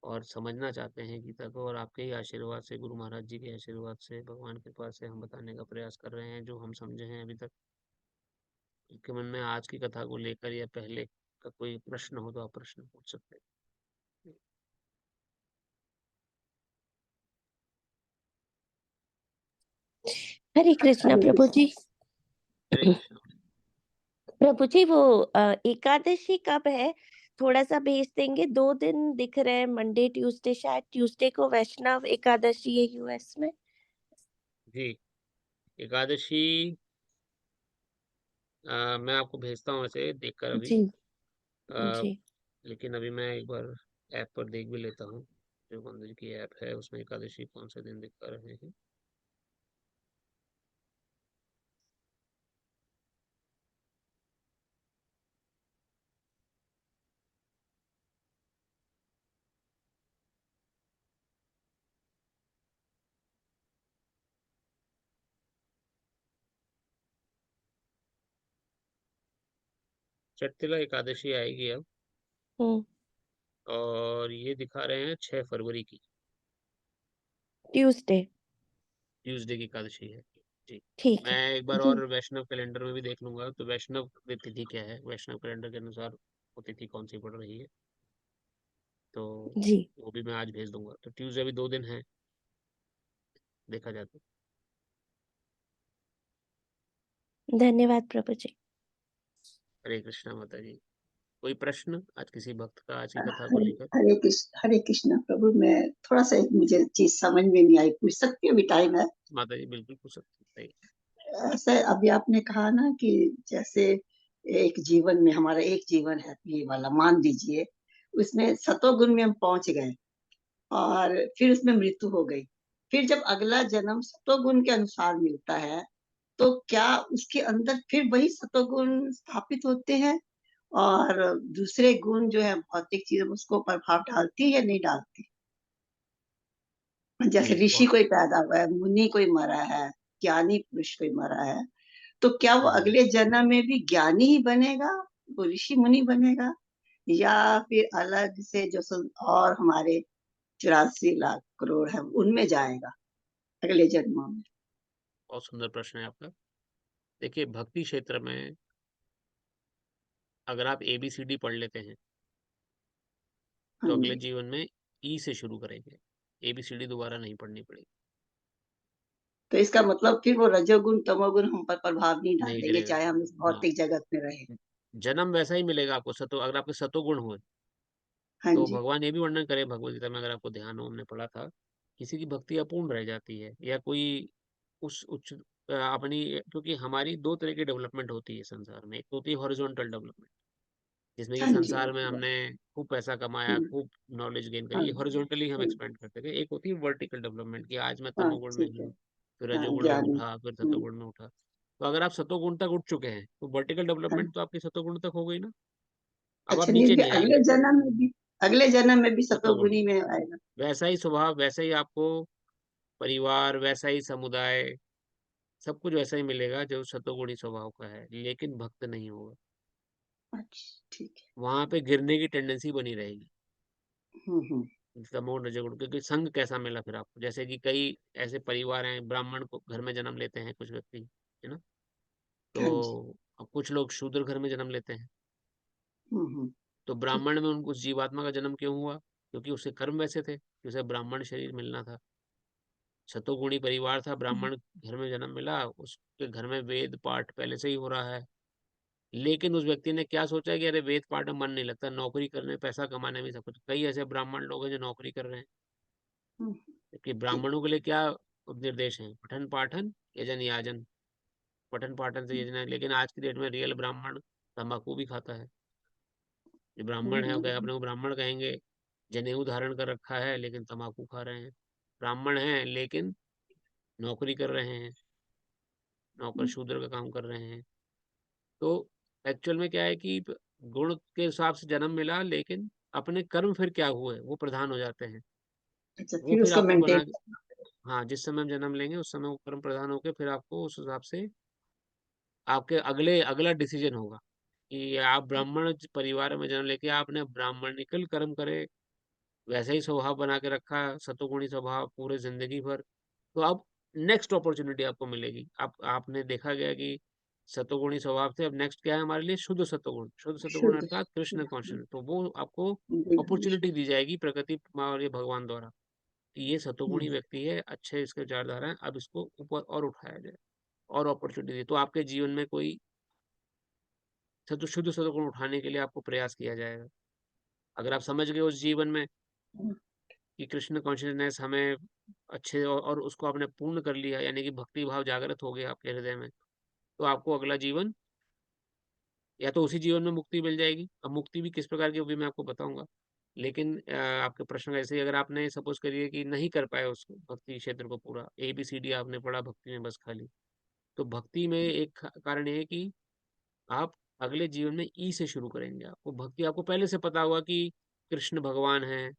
और समझना चाहते हैं गीता को, और आपके ही आशीर्वाद से, गुरु महाराज जी के आशीर्वाद से, भगवान की कृपा से हम बताने का प्रयास कर रहे हैं जो हम समझे हैं अभी तक। आपके मन में आज की कथा को लेकर या पहले का कोई प्रश्न हो तो आप प्रश्न पूछ सकते हैं। हरे कृष्णा प्रभु जी। हरे कृष्ण। प्रभु जी वो एकादशी कब है? थोड़ा सा भेज देंगे। 2 दिन दिख रहे हैं, मंडे ट्यूसडे, शायद ट्यूसडे को वैष्णव एकादशी है यूएस में। जी, एकादशी मैं आपको भेजता हूँ ऐसे देखकर अभी। जी अ, जी। लेकिन अभी मैं एक बार ऐप पर देख भी लेता हूँ, जो मंदिर की ऐप है उसमें एकादशी कौन से दिन दिखा रहे हैं। चैतृ एकादशी आएगी अब, हम्म। और ये दिखा रहे हैं 6 फरवरी की, ट्यूसडे। ट्यूसडे की एकादशी है। जी, ठीक मैं है। एक बार जी और वैष्णव कैलेंडर में भी देख लूंगा, तो वैष्णव तिथि क्या है, वैष्णव कैलेंडर के अनुसार वो तिथि कौन सी पड़ रही है, तो जी। वो भी मैं आज भेज दूंगा। तो ट्यूसडे अभी 2 दिन है देखा जाए तो। धन्यवाद प्रभु जी। हरे कृष्णा माता जी। कोई प्रश्न आज किसी भक्त का आज की कथा को हरे लेकर? हरे कृष्णा प्रभु। मैं थोड़ा सा, एक मुझे चीज समझ में नहीं आई, पूछ सकती हूँ? अभी टाइम है? माता जी बिल्कुल पूछ सकते हैं। ऐसे अभी आपने कहा ना कि जैसे एक जीवन में, हमारा एक जीवन है ये वाला, मान लीजिए उसमें सतोगुण में हम पहुंच गए और फिर उसमें मृत्यु हो गई, फिर जब अगला जन्म सतोगुण के अनुसार मिलता है, तो क्या उसके अंदर फिर वही सतोगुण स्थापित होते हैं और दूसरे गुण जो है भौतिक चीज उसको प्रभाव डालती है या नहीं डालती? जैसे जी, ऋषि बहुत कोई पैदा हुआ है, मुनि कोई मरा है, ज्ञानी पुरुष कोई मरा है, तो क्या वो हुँ। अगले जन्म में भी ज्ञानी ही बनेगा, वो ऋषि मुनि बनेगा, या फिर अलग से जो और हमारे 84 लाख करोड़ है उनमें जाएगा अगले जन्मों में? बहुत सुंदर प्रश्न है आपका। देखिए, भक्ति क्षेत्र में अगर आप एबीसीडी पढ़ लेते हैं, हाँ तो अगले जी। जीवन में ई से शुरू करेंगे। एबीसीडी दोबारा नहीं पढ़नी पड़ेगी, तो इसका मतलब फिर वो रजोगुण तमोगुण हम पर प्रभाव नहीं नहीं डालेंगे, करेगा। चाहे हम इस हाँ, भौतिक जगत में रहे? जन्म वैसा ही मिलेगा आपको, अगर आपके सतोगुण हो, हाँ तो जी। भगवान ये भी वर्णन करे भगवद गीता में, अगर आपको ध्यान हो, हमने पढ़ा था, किसी की भक्ति अपूर्ण रह जाती है या कोई उस उच्च अपनी, क्योंकि हमारी 2 तरह की डेवलपमेंट होती है संसार में। एक तो होती है हॉरिजॉन्टल डेवलपमेंट, जिसमें कि हाँ जी, संसार में होती है। हमने खूब पैसा कमाया, हुँ, खूब नॉलेज गेन करी, हाँ, ये हॉरिजॉन्टली हम हुँ, एक्सपेंड करते थे। एक होती है वर्टिकल डेवलपमेंट कि आज मैं हाँ, तमोगुण में ठीक है। हूँ, फिर हाँ, रजोगुण में ज्ञानी। उठा, फिर हुँ, सतोगुण में उठा। तो अगर आप सतोगुण तक उठ चुके हैं, तो वर्टिकल हाँ। डेवलपमेंट तो आपकी सतोगुण तक हो गई ना, अब आप अच्छा, नहीं नीचे फिर नहीं आएँगे, अगले जन्म में भी सतोगुण सतोगुणी में। में आएगा। वैसा ही स्वभाव, वैसे ही आपको परिवार, वैसा ही समुदाय, सब कुछ वैसा ही मिलेगा जो सतोगुणी स्वभाव का है, लेकिन भक्त नहीं होगा। अच्छा, ठीक है। वहाँ पे गिरने की टेंडेंसी बनी रहेगी, हुँ, हुँ। तमोगुण रजोगुण, क्योंकि संग कैसा मिला फिर आपको? जैसे कि कई ऐसे परिवार हैं, ब्राह्मण को घर में जन्म लेते हैं कुछ व्यक्ति, है ना? हाँ जी। तो अब कुछ लोग शूद्र घर में जन्म लेते हैं, हुँ, हुँ। तो ठीक ब्राह्मण में उनको उस जीवात्मा का जन्म क्यों हुआ? क्योंकि उसके कर्म वैसे थे, कि उसे ब्राह्मण शरीर मिलना था। सतोगुणी परिवार था, है। ब्राह्मण घर में जन्म मिला, उसके घर में वेद पाठ पहले से ही हो रहा है। लेकिन उस व्यक्ति ने क्या सोचा कि अरे वेद पाठ में मन नहीं लगता, नौकरी करने, पैसा कमाने में सब कुछ। कई ऐसे ब्राह्मण लोग हैं जो नौकरी कर रहे हैं, हुँ, कि ठीक। ब्राह्मणों के लिए क्या उपनिर्देश हैं? पठन पाठन, यजन याजन। पठन पाठन से यजन है, लेकिन आज की डेट में रियल ब्राह्मण तंबाकू भी खाता है। जो हुँ, ब्राह्मण है वो हुँ, क्या अपने को ब्राह्मण कहेंगे, जनेऊ धारण कर रखा है लेकिन तंबाकू खा रहे हैं। ब्राह्मण हैं लेकिन नौकरी कर रहे हैं, नौकर हुँ। शूद्र का काम कर रहे हैं। तो एक्चुअल में क्या है कि गुण के हिसाब से जन्म मिला, लेकिन अपने कर्म फिर क्या हुए वो प्रधान हो जाते हैं। अच्छा, वो फिर फिर उसको आपको मेंटेन बना के, हाँ, जिस समय हम जन्म लेंगे उस समय वो कर्म प्रधान होके फिर आपको उस हिसाब से आपके अगला डिसीजन होगा कि आप ब्राह्मण परिवार में जन्म लेके आपने ब्राह्मणिकल कर्म करे, वैसा ही स्वभाव बना के रखा, सतोगुणी स्वभाव पूरे ज़िंदगी भर, तो अब नेक्स्ट अपॉर्च्युनिटी आपको मिलेगी। आप आपने देखा गया कि सतोगुणी स्वभाव से अब नेक्स्ट क्या है हमारे लिए? शुद्ध सतोगुण। शुद्ध सतोगुण शुद्ध अर्थात कृष्ण हुँ, कॉन्शियस, तो वो आपको विभूषण। अपॉर्च्युनिटी दी जाएगी प्रकृति माँ और ये भगवान द्वारा, कि ये हुँ, सतोगुणी व्यक्ति है, अच्छे इसके विचारधारा हैं, अब इसको ऊपर और उठाया जाए, और अपॉर्च्युनिटी दी। तो आपके जीवन में कोई शुद्ध सतोगुण उठाने के लिए आपको प्रयास किया जाएगा। अगर आप समझ गए उस जीवन में हुँ, कि कृष्ण कॉन्शियसनेस हमें अच्छे, और उसको आपने पूर्ण कर लिया, यानी कि भक्ति भाव जागृत हो गया आपके हृदय में, तो आपको अगला जीवन, या तो उसी जीवन में मुक्ति मिल जाएगी। अब मुक्ति भी किस प्रकार की होगी मैं आपको बताऊंगा, लेकिन आपके प्रश्न का ऐसे ही, अगर आपने सपोज करिए कि नहीं कर पाए उस भक्ति क्षेत्र को पूरा, ABCD आपने पढ़ा भक्ति में बस खाली, तो भक्ति में एक कारण ये है कि आप अगले जीवन में ई से शुरू करेंगे। आपको भक्ति, आपको पहले से पता होगा कि कृष्ण भगवान है,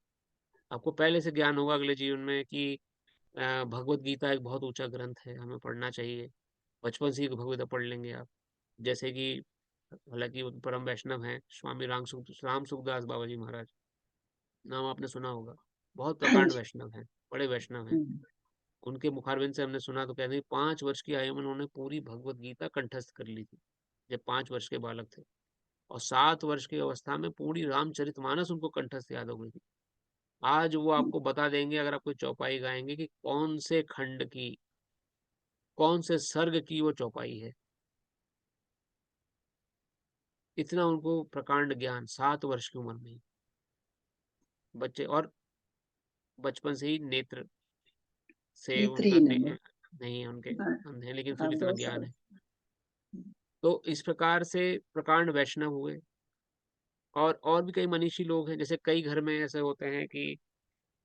आपको पहले से ज्ञान होगा अगले जीवन में कि भगवत गीता एक बहुत ऊंचा ग्रंथ है, हमें पढ़ना चाहिए। बचपन से ही भगवत गीता पढ़ लेंगे आप। जैसे कि हालांकि वो परम वैष्णव हैं, स्वामी राम सुखदास बाबा जी महाराज, नाम आपने सुना होगा। बहुत हाँ प्रकांड जी। वैष्णव हैं, बड़े वैष्णव हैं। हुँ, उनके मुखारबिंद से हमने सुना, तो कहते हैं 5 वर्ष की आयु में उन्होंने पूरी भगवत गीता कंठस्थ कर ली थी, जब 5 वर्ष के बालक थे। और 7 वर्ष की अवस्था में पूरी रामचरितमानस उनको कंठस्थ याद हो गई थी। आज वो हुँ, आपको बता देंगे, अगर आप कोई चौपाई गाएंगे, कि कौन से खंड की, कौन से सर्ग की वो चौपाई है। इतना उनको प्रकांड ज्ञान 7 वर्ष की उम्र में ही। बच्चे, और बचपन से ही नेत्र से उनका नेत्रहीन है वो। नहीं है उनके, हाँ, अंधे हैं, लेकिन फिर हाँ, भी इतना 2 ज्ञान साल। है। हुँ, तो इस प्रकार से प्रकांड वैष्णव हुए। और भी कई मनीषी लोग हैं, जैसे कई घर में ऐसे होते हैं कि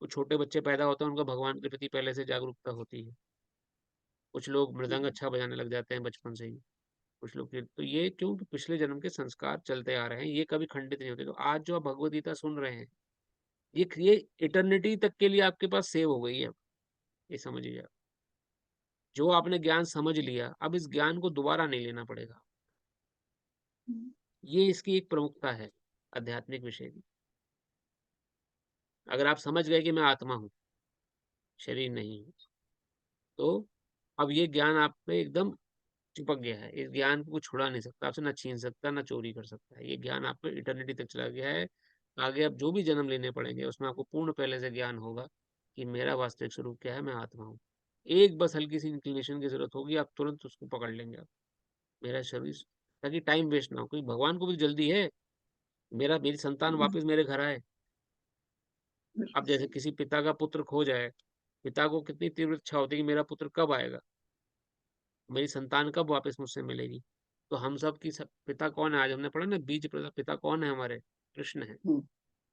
कुछ छोटे बच्चे पैदा होते हैं, उनको भगवान के प्रति पहले से जागरूकता होती है। कुछ लोग मृदंग हुँ, अच्छा बजाने लग जाते हैं बचपन से ही। कुछ लोग तो ये क्यों? कि पिछले जन्म के संस्कार चलते आ रहे हैं, ये कभी खंडित नहीं होते। तो आज जो आप भगवत गीता सुन रहे हैं, ये इटर्निटी तक के लिए आपके पास सेव हो गई है अब, ये समझिए आप। जो आपने ज्ञान समझ लिया, अब इस ज्ञान को दोबारा नहीं लेना पड़ेगा। हुँ, ये इसकी एक प्रमुखता है आध्यात्मिक विषय की। अगर आप समझ गए कि मैं आत्मा हूँ, शरीर नहीं हूँ, तो अब ये ज्ञान आप पे एकदम चिपक गया है। इस ज्ञान को कोई छुड़ा नहीं सकता आपसे, ना छीन सकता, ना चोरी कर सकता है। ये ज्ञान आप पे इटर्निटी तक चला गया है। आगे आप जो भी जन्म लेने पड़ेंगे, उसमें आपको पूर्ण पहले से ज्ञान होगा कि मेरा वास्तविक स्वरूप क्या है, मैं आत्मा हूँ। एक बस हल्की सी इंक्लिनेशन की ज़रूरत होगी, आप तुरंत उसको पकड़ लेंगे आप, मेरा शरीर, ताकि टाइम वेस्ट ना हो। क्योंकि भगवान को भी जल्दी है, मेरी संतान हुँ, वापस मेरे घर आए। बिल्कुल अब जैसे सही। किसी पिता का पुत्र खो जाए, पिता को कितनी तीव्र इच्छा होती है कि मेरा पुत्र कब आएगा? मेरी संतान कब वापस मुझसे मिलेगी? तो हम सब की सब पिता कौन है? आज हमने पढ़ा ना, बीज पिता पिता कौन है हमारे? कृष्ण है। हुँ,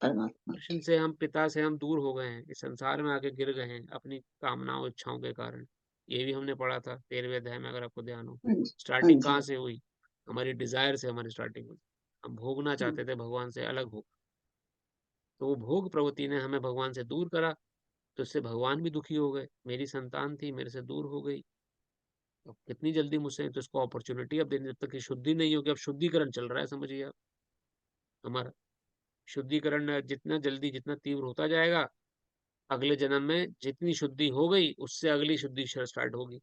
परमात्मा। कृष्ण से हम पिता से हम दूर हो गए हैं, इस संसार में आके गिर गए हैं अपनी कामनाओं, इच्छाओं के कारण। ये भी हमने पढ़ा था 13वें अध्याय में, अगर आपको ध्यान हो। हाँ जी, हाँ स्टार्टिंग जी। कहाँ से हुई? हमारी डिज़ायर से हमारी स्टार्टिंग हुई। हम भोगना हुँ, चाहते थे भगवान से अलग हो। तो वो भोग प्रवृत्ति ने हमें भगवान से दूर करा, तो इससे भगवान भी दुखी हो गए। मेरी संतान थी, मेरे से दूर हो गई। अब कितनी जल्दी मुझसे, तो इसको अपॉर्च्युनिटी अब देनी, जब तक कि शुद्धि नहीं होगी। अब शुद्धिकरण चल रहा है, समझिए आप, हमारा। शुद्धिकरण जितना जल्दी, जितना तीव्र होता जाएगा, अगले जन्म में जितनी शुद्धि हो गई, उससे अगली शुद्धि स्टार्ट होगी।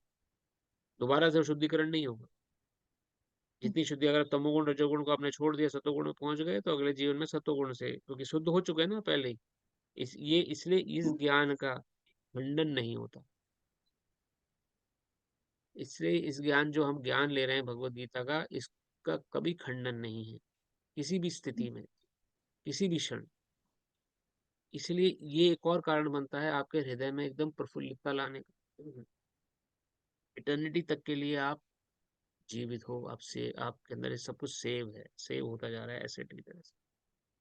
दोबारा से शुद्धिकरण नहीं होगा। जितनी शुद्धि, अगर तमोगुण रजोगुण को आपने छोड़ दिया, सतोगुण में पहुंच गए, तो अगले जीवन में सतोगुण से, क्योंकि शुद्ध हो चुके हैं ना पहले ही। इसलिए इस हुँ, ज्ञान का खंडन नहीं होता। इसलिए इस ज्ञान, जो हम ज्ञान ले रहे हैं भगवत गीता का, इसका कभी खंडन नहीं है, किसी भी स्थिति में, किसी भी क्षण। इसलिए ये एक और कारण बनता है आपके हृदय में एकदम प्रफुल्लता लाने का। इटर्निटी तक के लिए आप जीवित हो, आपके अंदर ये सब कुछ सेव होता जा रहा है एसेट की तरह से।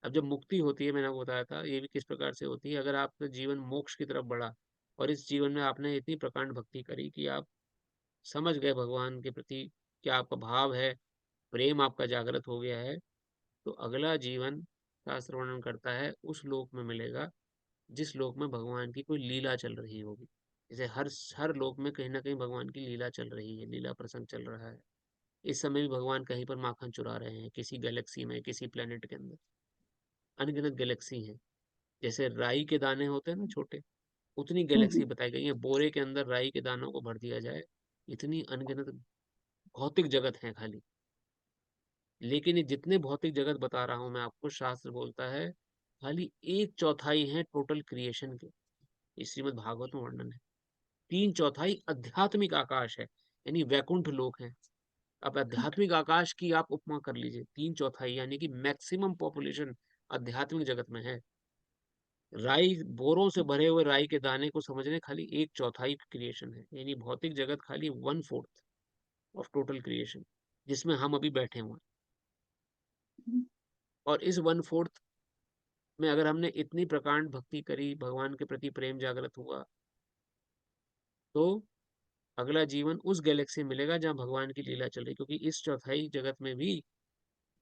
अब जब मुक्ति होती है, मैंने आपको बताया था, ये भी किस प्रकार से होती है। अगर आपका जीवन मोक्ष की तरफ बढ़ा, और इस जीवन में आपने इतनी प्रकांड भक्ति करी कि आप समझ गए भगवान के प्रति क्या आपका भाव है, प्रेम आपका जागृत हो गया है, तो अगला जीवन, शास्त्र वर्णन करता है, उस लोक में मिलेगा जिस लोक में भगवान की कोई लीला चल रही होगी। जैसे हर हर लोक में कहीं ना कहीं भगवान की लीला चल रही है, लीला प्रसंग चल रहा है। इस समय भी भगवान कहीं पर माखन चुरा रहे हैं, किसी गैलेक्सी में, किसी प्लेनेट के अंदर। अनगिनत गैलेक्सी हैं। जैसे राई के दाने होते हैं ना छोटे, उतनी हुँ, गैलेक्सी हुँ, बताई गई है। बोरे के अंदर राई के दानों को भर दिया जाए, इतनी अनगिनत भौतिक जगत है खाली। लेकिन ये जितने भौतिक जगत बता रहा हूं मैं आपको, शास्त्र बोलता है खाली 1/4 है टोटल क्रिएशन के। इस श्रीमद् भागवत में वर्णन है। 3/4 आध्यात्मिक आकाश है, यानी वैकुंठ लोक है। अब आध्यात्मिक आकाश की आप उपमा कर लीजिए, 3/4 यानी कि मैक्सिमम पॉपुलेशन आध्यात्मिक जगत में है। राई, बोरों से भरे हुए राई के दाने को समझने, खाली 1/4 क्रिएशन है, यानी भौतिक जगत खाली 1/4 ऑफ टोटल क्रिएशन, जिसमें हम अभी बैठे हुए हैं। हुँ, और इस 1/4 में अगर हमने इतनी प्रकांड भक्ति करी, भगवान के प्रति प्रेम जागृत हुआ, तो अगला जीवन उस गैलेक्सी में मिलेगा जहाँ भगवान की लीला चल रही। क्योंकि इस चौथाई जगत में भी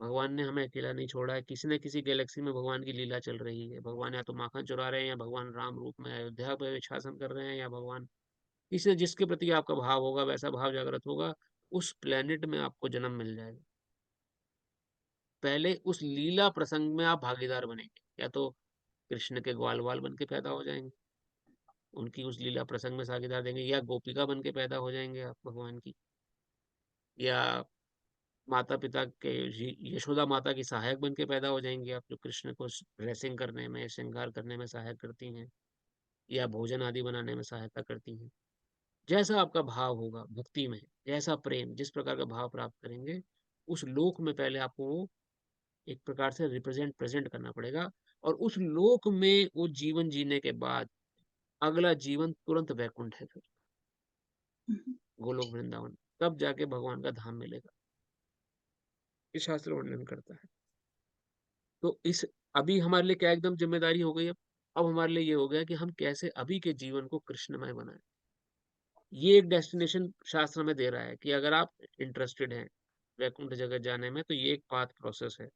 भगवान ने हमें अकेला नहीं छोड़ा है, किसी न किसी गैलेक्सी में भगवान की लीला चल रही है। भगवान या तो माखन चुरा रहे हैं, या भगवान राम रूप में अयोध्या पे शासन कर रहे हैं, या भगवान, इससे जिसके प्रति आपका भाव होगा, वैसा भाव जागृत होगा, उस प्लेनेट में आपको जन्म मिल जाएगा। पहले उस लीला प्रसंग में आप भागीदार बनेंगे, या तो कृष्ण के ग्वाल बाल बन के पैदा हो जाएंगे, उनकी उस लीला प्रसंग में साझेदार देंगे, या गोपिका बन के पैदा हो जाएंगे आप भगवान की, या माता पिता के यशोदा माता की सहायक बन के पैदा हो जाएंगे आप, जो कृष्ण को ड्रेसिंग करने में, श्रृंगार करने में सहायक करती हैं, या भोजन आदि बनाने में सहायता करती हैं। जैसा आपका भाव होगा भक्ति में, जैसा प्रेम, जिस प्रकार का भाव प्राप्त करेंगे, उस लोक में पहले आपको वो एक प्रकार से रिप्रेजेंट प्रेजेंट करना पड़ेगा। और उस लोक में वो जीवन जीने के बाद अगला जीवन तुरंत वैकुंठ है, फिर हुँ, गोलोक वृंदावन, तब जाके भगवान का धाम मिलेगा। ये शास्त्र वर्णन करता है। तो इस, अभी हमारे लिए क्या एकदम जिम्मेदारी हो गई। अब हमारे लिए ये हो गया कि हम कैसे अभी के जीवन को कृष्णमय बनाएं। ये एक डेस्टिनेशन शास्त्र में दे रहा है कि अगर आप इंटरेस्टेड हैं वैकुंठ जगत जाने में, तो ये एक पाथ प्रोसेस है।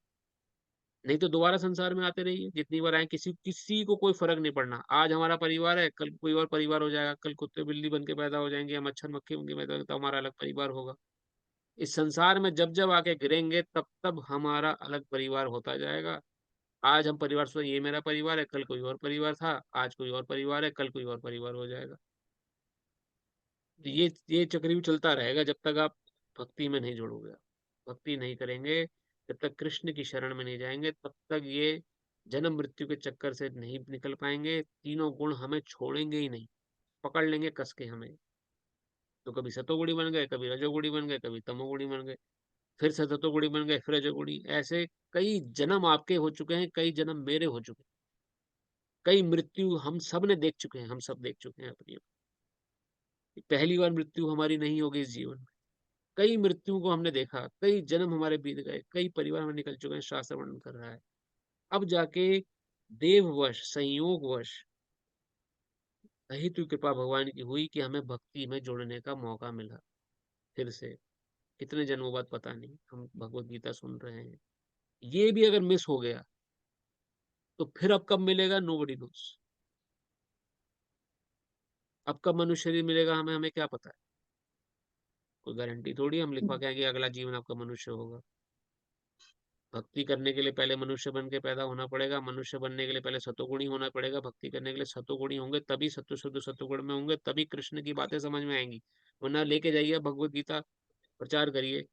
नहीं तो दोबारा संसार में आते रहिए, जितनी बार आए, किसी किसी को कोई फर्क नहीं पड़ना। आज हमारा परिवार है, कल कोई और परिवार हो जाएगा, कल कुत्ते बिल्ली बन के पैदा हो जाएंगे, या मच्छर मक्खी बन के पैदा होंगे, तो हमारा अलग परिवार होगा। इस संसार में जब जब आके गिरेंगे, तब तब हमारा अलग परिवार होता जाएगा। आज हम परिवार से, ये मेरा परिवार है, कल कोई और परिवार था, आज कोई और परिवार है, कल कोई और परिवार हो जाएगा। तो ये चक्र भी चलता रहेगा जब तक आप भक्ति में नहीं जुड़ोगे। भक्ति नहीं करेंगे, जब तक कृष्ण की शरण में नहीं जाएंगे, तब तक ये जन्म मृत्यु के चक्कर से नहीं निकल पाएंगे। तीनों गुण हमें छोड़ेंगे ही नहीं, पकड़ लेंगे कस के हमें। तो कभी सतोगुणी बन गए, कभी रजोगुणी बन गए, कभी तमोगुणी बन गए, फिर से सतोगुणी बन गए, फिर रजोगुणी। ऐसे कई जन्म आपके हो चुके हैं, कई जन्म मेरे हो चुके हैं। कई मृत्यु हम सब ने देख चुके हैं, हम सब देख चुके हैं अपनी। पहली बार मृत्यु हमारी नहीं होगी इस जीवन में। कई मृत्युओं को हमने देखा, कई जन्म हमारे बीत गए, कई परिवार हमारे निकल चुके हैं, शास्त्र वर्णन कर रहा है। अब जाके देववश, संयोगवश, अहेतु कृपा भगवान की हुई कि हमें भक्ति में जुड़ने का मौका मिला फिर से। कितने जन्मों बाद पता नहीं, हम भगवत गीता सुन रहे हैं। ये भी अगर मिस हो गया, तो फिर अब कब मिलेगा, नोबडी नोज़। अब कब मनुष्य शरीर मिलेगा हमें, हमें क्या पता है? कोई गारंटी थोड़ी है, हम लिखवा के आएँगे अगला जीवन आपका मनुष्य होगा। भक्ति करने के लिए पहले मनुष्य बन के पैदा होना पड़ेगा, मनुष्य बनने के लिए पहले सतोगुणी होना पड़ेगा, भक्ति करने के लिए सतोगुणी होंगे, तभी सत्व शुद्ध सत्वगुण में होंगे, तभी कृष्ण की बातें समझ में आएँगी। वरना लेके जाइए भगवत गीता, प्रचार करिए।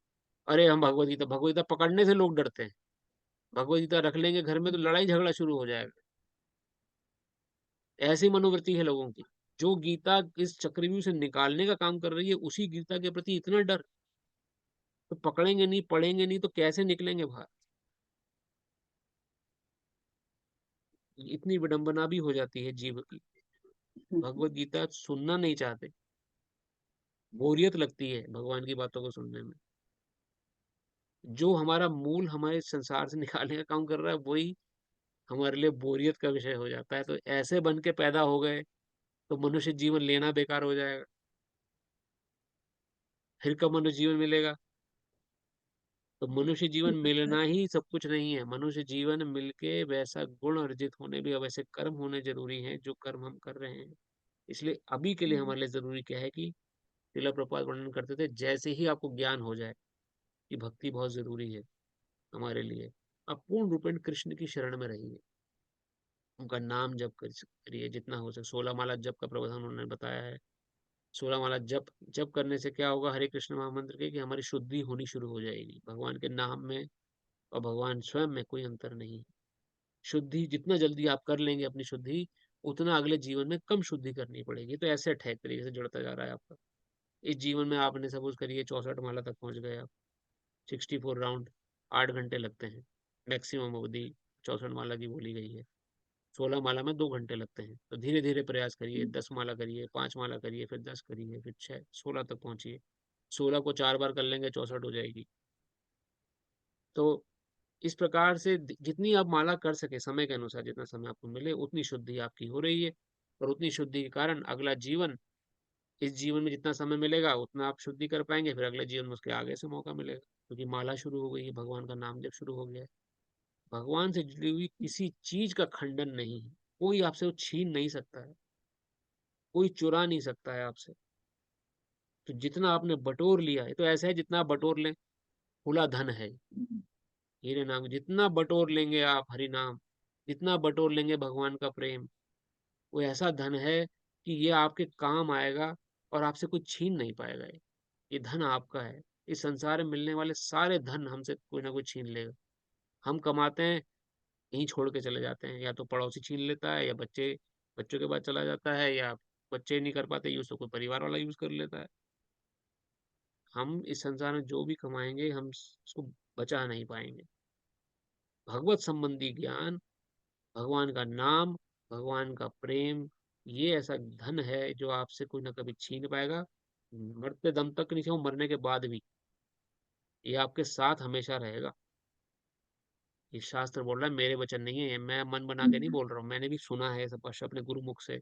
अरे हम भगवत गीता पकड़ने से लोग डरते हैं। भगवत गीता रख लेंगे घर में तो लड़ाई झगड़ा शुरू हो जाएगा। ऐसी मनोवृत्ति है लोगों की। जो गीता इस चक्रव्यूह से निकालने का काम कर रही है, उसी गीता के प्रति इतना डर। तो पकड़ेंगे नहीं, पढ़ेंगे नहीं तो कैसे निकलेंगे बाहर? इतनी विडंबना भी हो जाती है जीव की। भगवत गीता सुनना नहीं चाहते, बोरियत लगती है भगवान की बातों को सुनने में। जो हमारा मूल हमारे संसार से निकालने का काम कर रहा है, वही हमारे लिए बोरियत का विषय हो जाता है। तो ऐसे बन के पैदा हो गए, तो मनुष्य जीवन लेना बेकार हो जाएगा। फिर कब मनुष्य जीवन मिलेगा? तो मनुष्य जीवन मिलना ही सब कुछ नहीं है। मनुष्य जीवन मिलके वैसा गुण अर्जित होने भी, और वैसे कर्म होने ज़रूरी हैं, जो कर्म हम कर रहे हैं। इसलिए अभी के लिए हमारे लिए ज़रूरी क्या है कि श्रील प्रभुपाद वर्णन करते थे, जैसे ही आपको ज्ञान हो जाए कि भक्ति बहुत ज़रूरी है हमारे लिए, आप पूर्ण रूपेण कृष्ण की शरण में रहिए। उनका नाम जप करिए जितना हो सके। 16 माला जप का प्रवचन उन्होंने बताया है। 16 माला जप जप करने से क्या होगा, हरे कृष्ण महामंत्र के, कि हमारी शुद्धि होनी शुरू हो जाएगी। भगवान के नाम में और भगवान स्वयं में कोई अंतर नहीं है। शुद्धि जितना जल्दी आप कर लेंगे अपनी शुद्धि, उतना अगले जीवन में कम शुद्धि करनी पड़ेगी। तो ऐसे एक तरीके से जुड़ता जा रहा है आपका। इस जीवन में आपने सपोज़ करिए 64 माला तक पहुँच गए आप, 64 राउंड 8 घंटे लगते हैं। मैक्सिमम अवधि 64 माला की बोली गई है। 16 माला में 2 घंटे लगते हैं। तो धीरे-धीरे प्रयास करिए, 10 माला करिए, 5 माला करिए, फिर 10 करिए, फिर 6, 16 तक पहुँचिए। 16 को 4 बार कर लेंगे, 64 हो जाएगी। तो इस प्रकार से जितनी आप माला कर सके समय के अनुसार, जितना समय आपको मिले, उतनी शुद्धि आपकी हो रही है। और उतनी शुद्धि के कारण अगला जीवन, इस जीवन में जितना समय मिलेगा उतना आप शुद्धि कर पाएंगे, फिर अगले जीवन में उसके आगे से मौका मिलेगा, क्योंकि माला शुरू हो गई है, भगवान का नाम जब शुरू हो गया है। भगवान से जुड़ी हुई किसी चीज का खंडन नहीं है। कोई आपसे वो छीन नहीं सकता है, कोई चुरा नहीं सकता है आपसे। तो जितना आपने बटोर लिया है, तो ऐसा है जितना आप बटोर लें, खुला धन है। हीरे नाम जितना बटोर लेंगे आप हरि नाम, जितना बटोर लेंगे भगवान का प्रेम, वो ऐसा धन है कि ये आपके काम आएगा और आपसे कुछ छीन नहीं पाएगा ये धन आपका है। इस संसार में मिलने वाले सारे धन हमसे कोई ना कोई छीन लेगा। हम कमाते हैं, यहीं छोड़ के चले जाते हैं, या तो पड़ोसी छीन लेता है, या बच्चों के बाद चला जाता है, या बच्चे नहीं कर पाते यूज़ तो कोई परिवार वाला यूज़ कर लेता है। हम इस संसार में जो भी कमाएँगे, हम उसको बचा नहीं पाएँगे। भगवत संबंधी ज्ञान, भगवान का नाम, भगवान का प्रेम, ये ऐसा धन है जो आपसे कोई ना कभी छीन पाएगा। मरते दम तक नहीं, कहूँ मरने के बाद भी, ये आपके साथ हमेशा रहेगा। ये शास्त्र बोल रहा है, मेरे वचन नहीं है, ये मैं मन बना के नहीं बोल रहा हूँ। मैंने भी सुना है सब अपने गुरुमुख से,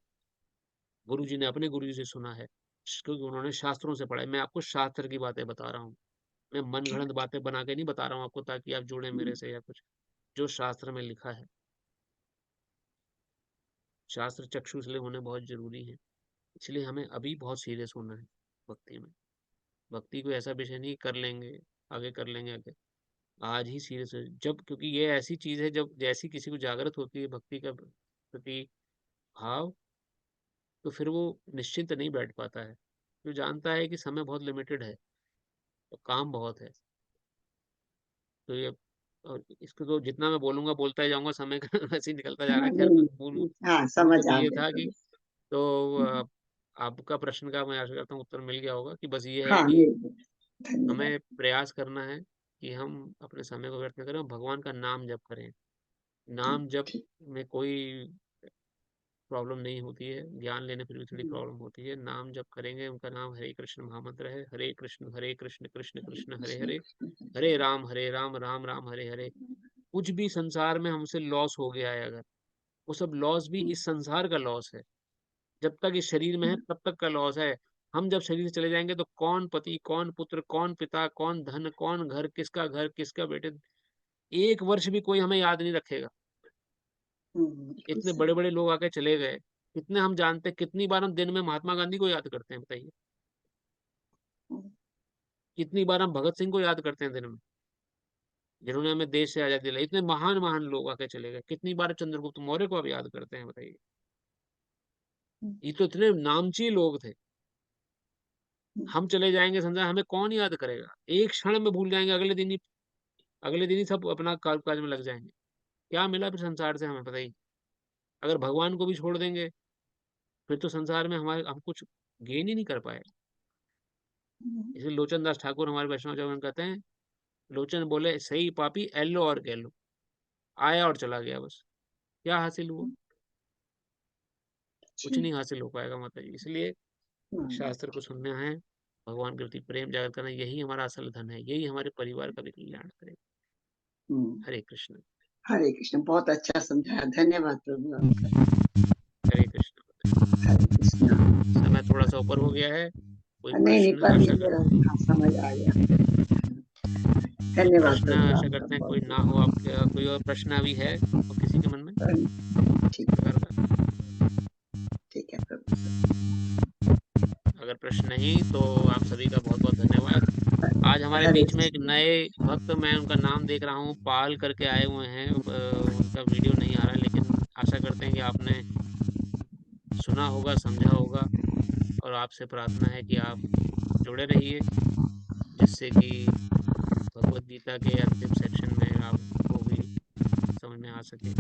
गुरुजी ने अपने गुरुजी से सुना है, क्योंकि उन्होंने शास्त्रों से पढ़ा है। मैं आपको शास्त्र की बातें बता रहा हूँ। मैं मनगढ़ंत बातें बना के नहीं बता रहा हूँ आपको, ताकि आप जुड़े मेरे से या कुछ। जो शास्त्र में लिखा है, शास्त्र चक्षु इसलिए होने बहुत ज़रूरी है। इसलिए हमें अभी बहुत सीरियस होना है भक्ति में। भक्ति कोई ऐसा विषय नहीं, कर लेंगे, आगे कर लेंगे आगे। आज ही सीरियस है, जब, क्योंकि ये ऐसी चीज़ है, जब जैसी किसी को जागृत होती है भक्ति का प्रति भाव, तो फिर वो निश्चिंत नहीं बैठ पाता है। जो जानता है कि समय बहुत लिमिटेड है और काम बहुत है। तो ये, और इसको तो जितना मैं बोलूँगा बोलता ही जाऊँगा, समय का वैसे ही निकलता जा रहा है। हाँ, ख़ैर मूल नहीं, हाँ, मूल समझ मुद्दा आ ये गई था कि, थोड़ी। तो आपका प्रश्न का मैं आशा करता हूँ उत्तर मिल गया होगा, कि बस ये है हाँ, कि मिल गई। धन्यवाद। हमें प्रयास करना है कि हम अपने समय को व्यर्थ ना करें और भगवान का नाम जप करें। नाम जप ठीक। में कोई प्रॉब्लम नहीं होती है, ज्ञान लेने फिर भी थोड़ी प्रॉब्लम होती है। नाम जब करेंगे, उनका नाम हरे कृष्ण महामंत्र है, हरे कृष्ण कृष्ण कृष्ण हरे हरे, हरे राम राम राम हरे हरे। कुछ भी संसार में हमसे लॉस हो गया है अगर, वो सब लॉस भी इस संसार का लॉस है। जब तक इस शरीर में है तब तक का लॉस है। हम जब शरीर से चले जाएंगे तो कौन पति, कौन पुत्र, कौन पिता, कौन धन, कौन घर, किसका बेटे, 1 वर्ष भी कोई हमें याद नहीं रखेगा। बिल्कुल इतने सही। बड़े-बड़े लोग आके चले गए। कितने हम जानते हैं, कितनी बार हम दिन में महात्मा गांधी को याद करते हैं बताइए? हुँ, कितनी बार हम भगत सिंह को याद करते हैं दिन में, जिन्होंने हमें देश से आज़ादी दिलाई। इतने महान-महान लोग आके चले गए। कितनी बार चंद्रगुप्त मौर्य को आप याद करते हैं बताइए? हुँ, ये तो इतने नामचीन लोग थे। हुँ, हम चले जाएँगे संसार, हमें कौन याद करेगा? एक क्षण में भूल जाएँगे, अगले दिन ही सब अपना काम-काज में लग जाएँगे। क्या मिला फिर संसार से हमें बताइए? अगर भगवान को भी छोड़ देंगे, फिर तो संसार में हम कुछ गेन ही नहीं कर पाए। हुँ, इसलिए लोचन दास ठाकुर हमारे वैष्णव जन कहते हैं, लोचन बोले सही पापी एलो और गैलो, आया और चला गया बस। क्या हासिल हुआ? कुछ जी। नहीं हासिल हो पाएगा माताजी। इसलिए हुँ, शास्त्र को सुनना है, भगवान के प्रति प्रेम जागृत करना, यही हमारा असल धन है, यही हमारे परिवार का भी कल्याण करेगा। हुँ। हरे कृष्ण, हरे कृष्ण, बहुत अच्छा समझाया। धन्यवाद प्रभु आपका। हरे कृष्ण माताजी। हरे कृष्णा। समय थोड़ा-सा ऊपर हो गया है, कोई नहीं, नहीं प्रश्न पर ये आशा मेरा करते हैं हाँ, समझ आ गया। कोई धन्यवाद प्रश्न प्रभु आशा आपका करते हैं कोई ना बहुत-बहुत। हो आपके कोई और प्रश्न अभी है और किसी के मन में ठीक इस प्रकार का? ठीक है प्रभु सर। अगर प्रश्न नहीं तो आप सभी का बहुत-बहुत धन्यवाद। आज हमारे हरे बीच में एक कृष्ण। नए भक्त मैं उनका नाम देख रहा हूँ, पाल करके आए हुए हैं। उनका वीडियो नहीं आ रहा है लेकिन आशा करते हैं कि आपने सुना होगा, समझा होगा और आपसे प्रार्थना है कि आप जुड़े रहिए, जिससे कि भगवद गीता के अंतिम सेक्शन में आपको भी समझ में आ सके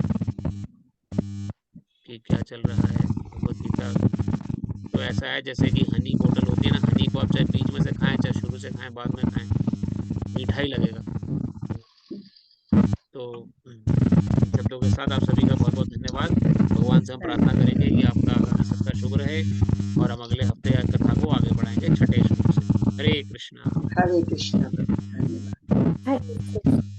कि क्या चल रहा है। भगवद गीता तो ऐसा है जैसे कि हनी बॉटल होती है ना, हनी को आप चाहे बीच में से खाएँ, चाहे शुरू से खाएँ, बाद में खाएँ, मीठा ही लगेगा। तो इन शब्दों के साथ आप सभी का बहुत-बहुत धन्यवाद। भगवान से हम प्रार्थना धन्यवाद। करेंगे कि आपका आगमन सबका शुभ रहे और हम अगले हफ्ते कथा को आगे बढ़ाएँगे छठे श्लोक से। हरे कृष्णा। हरे कृष्ण प्रभु, धन्यवाद। हरे कृष्ण।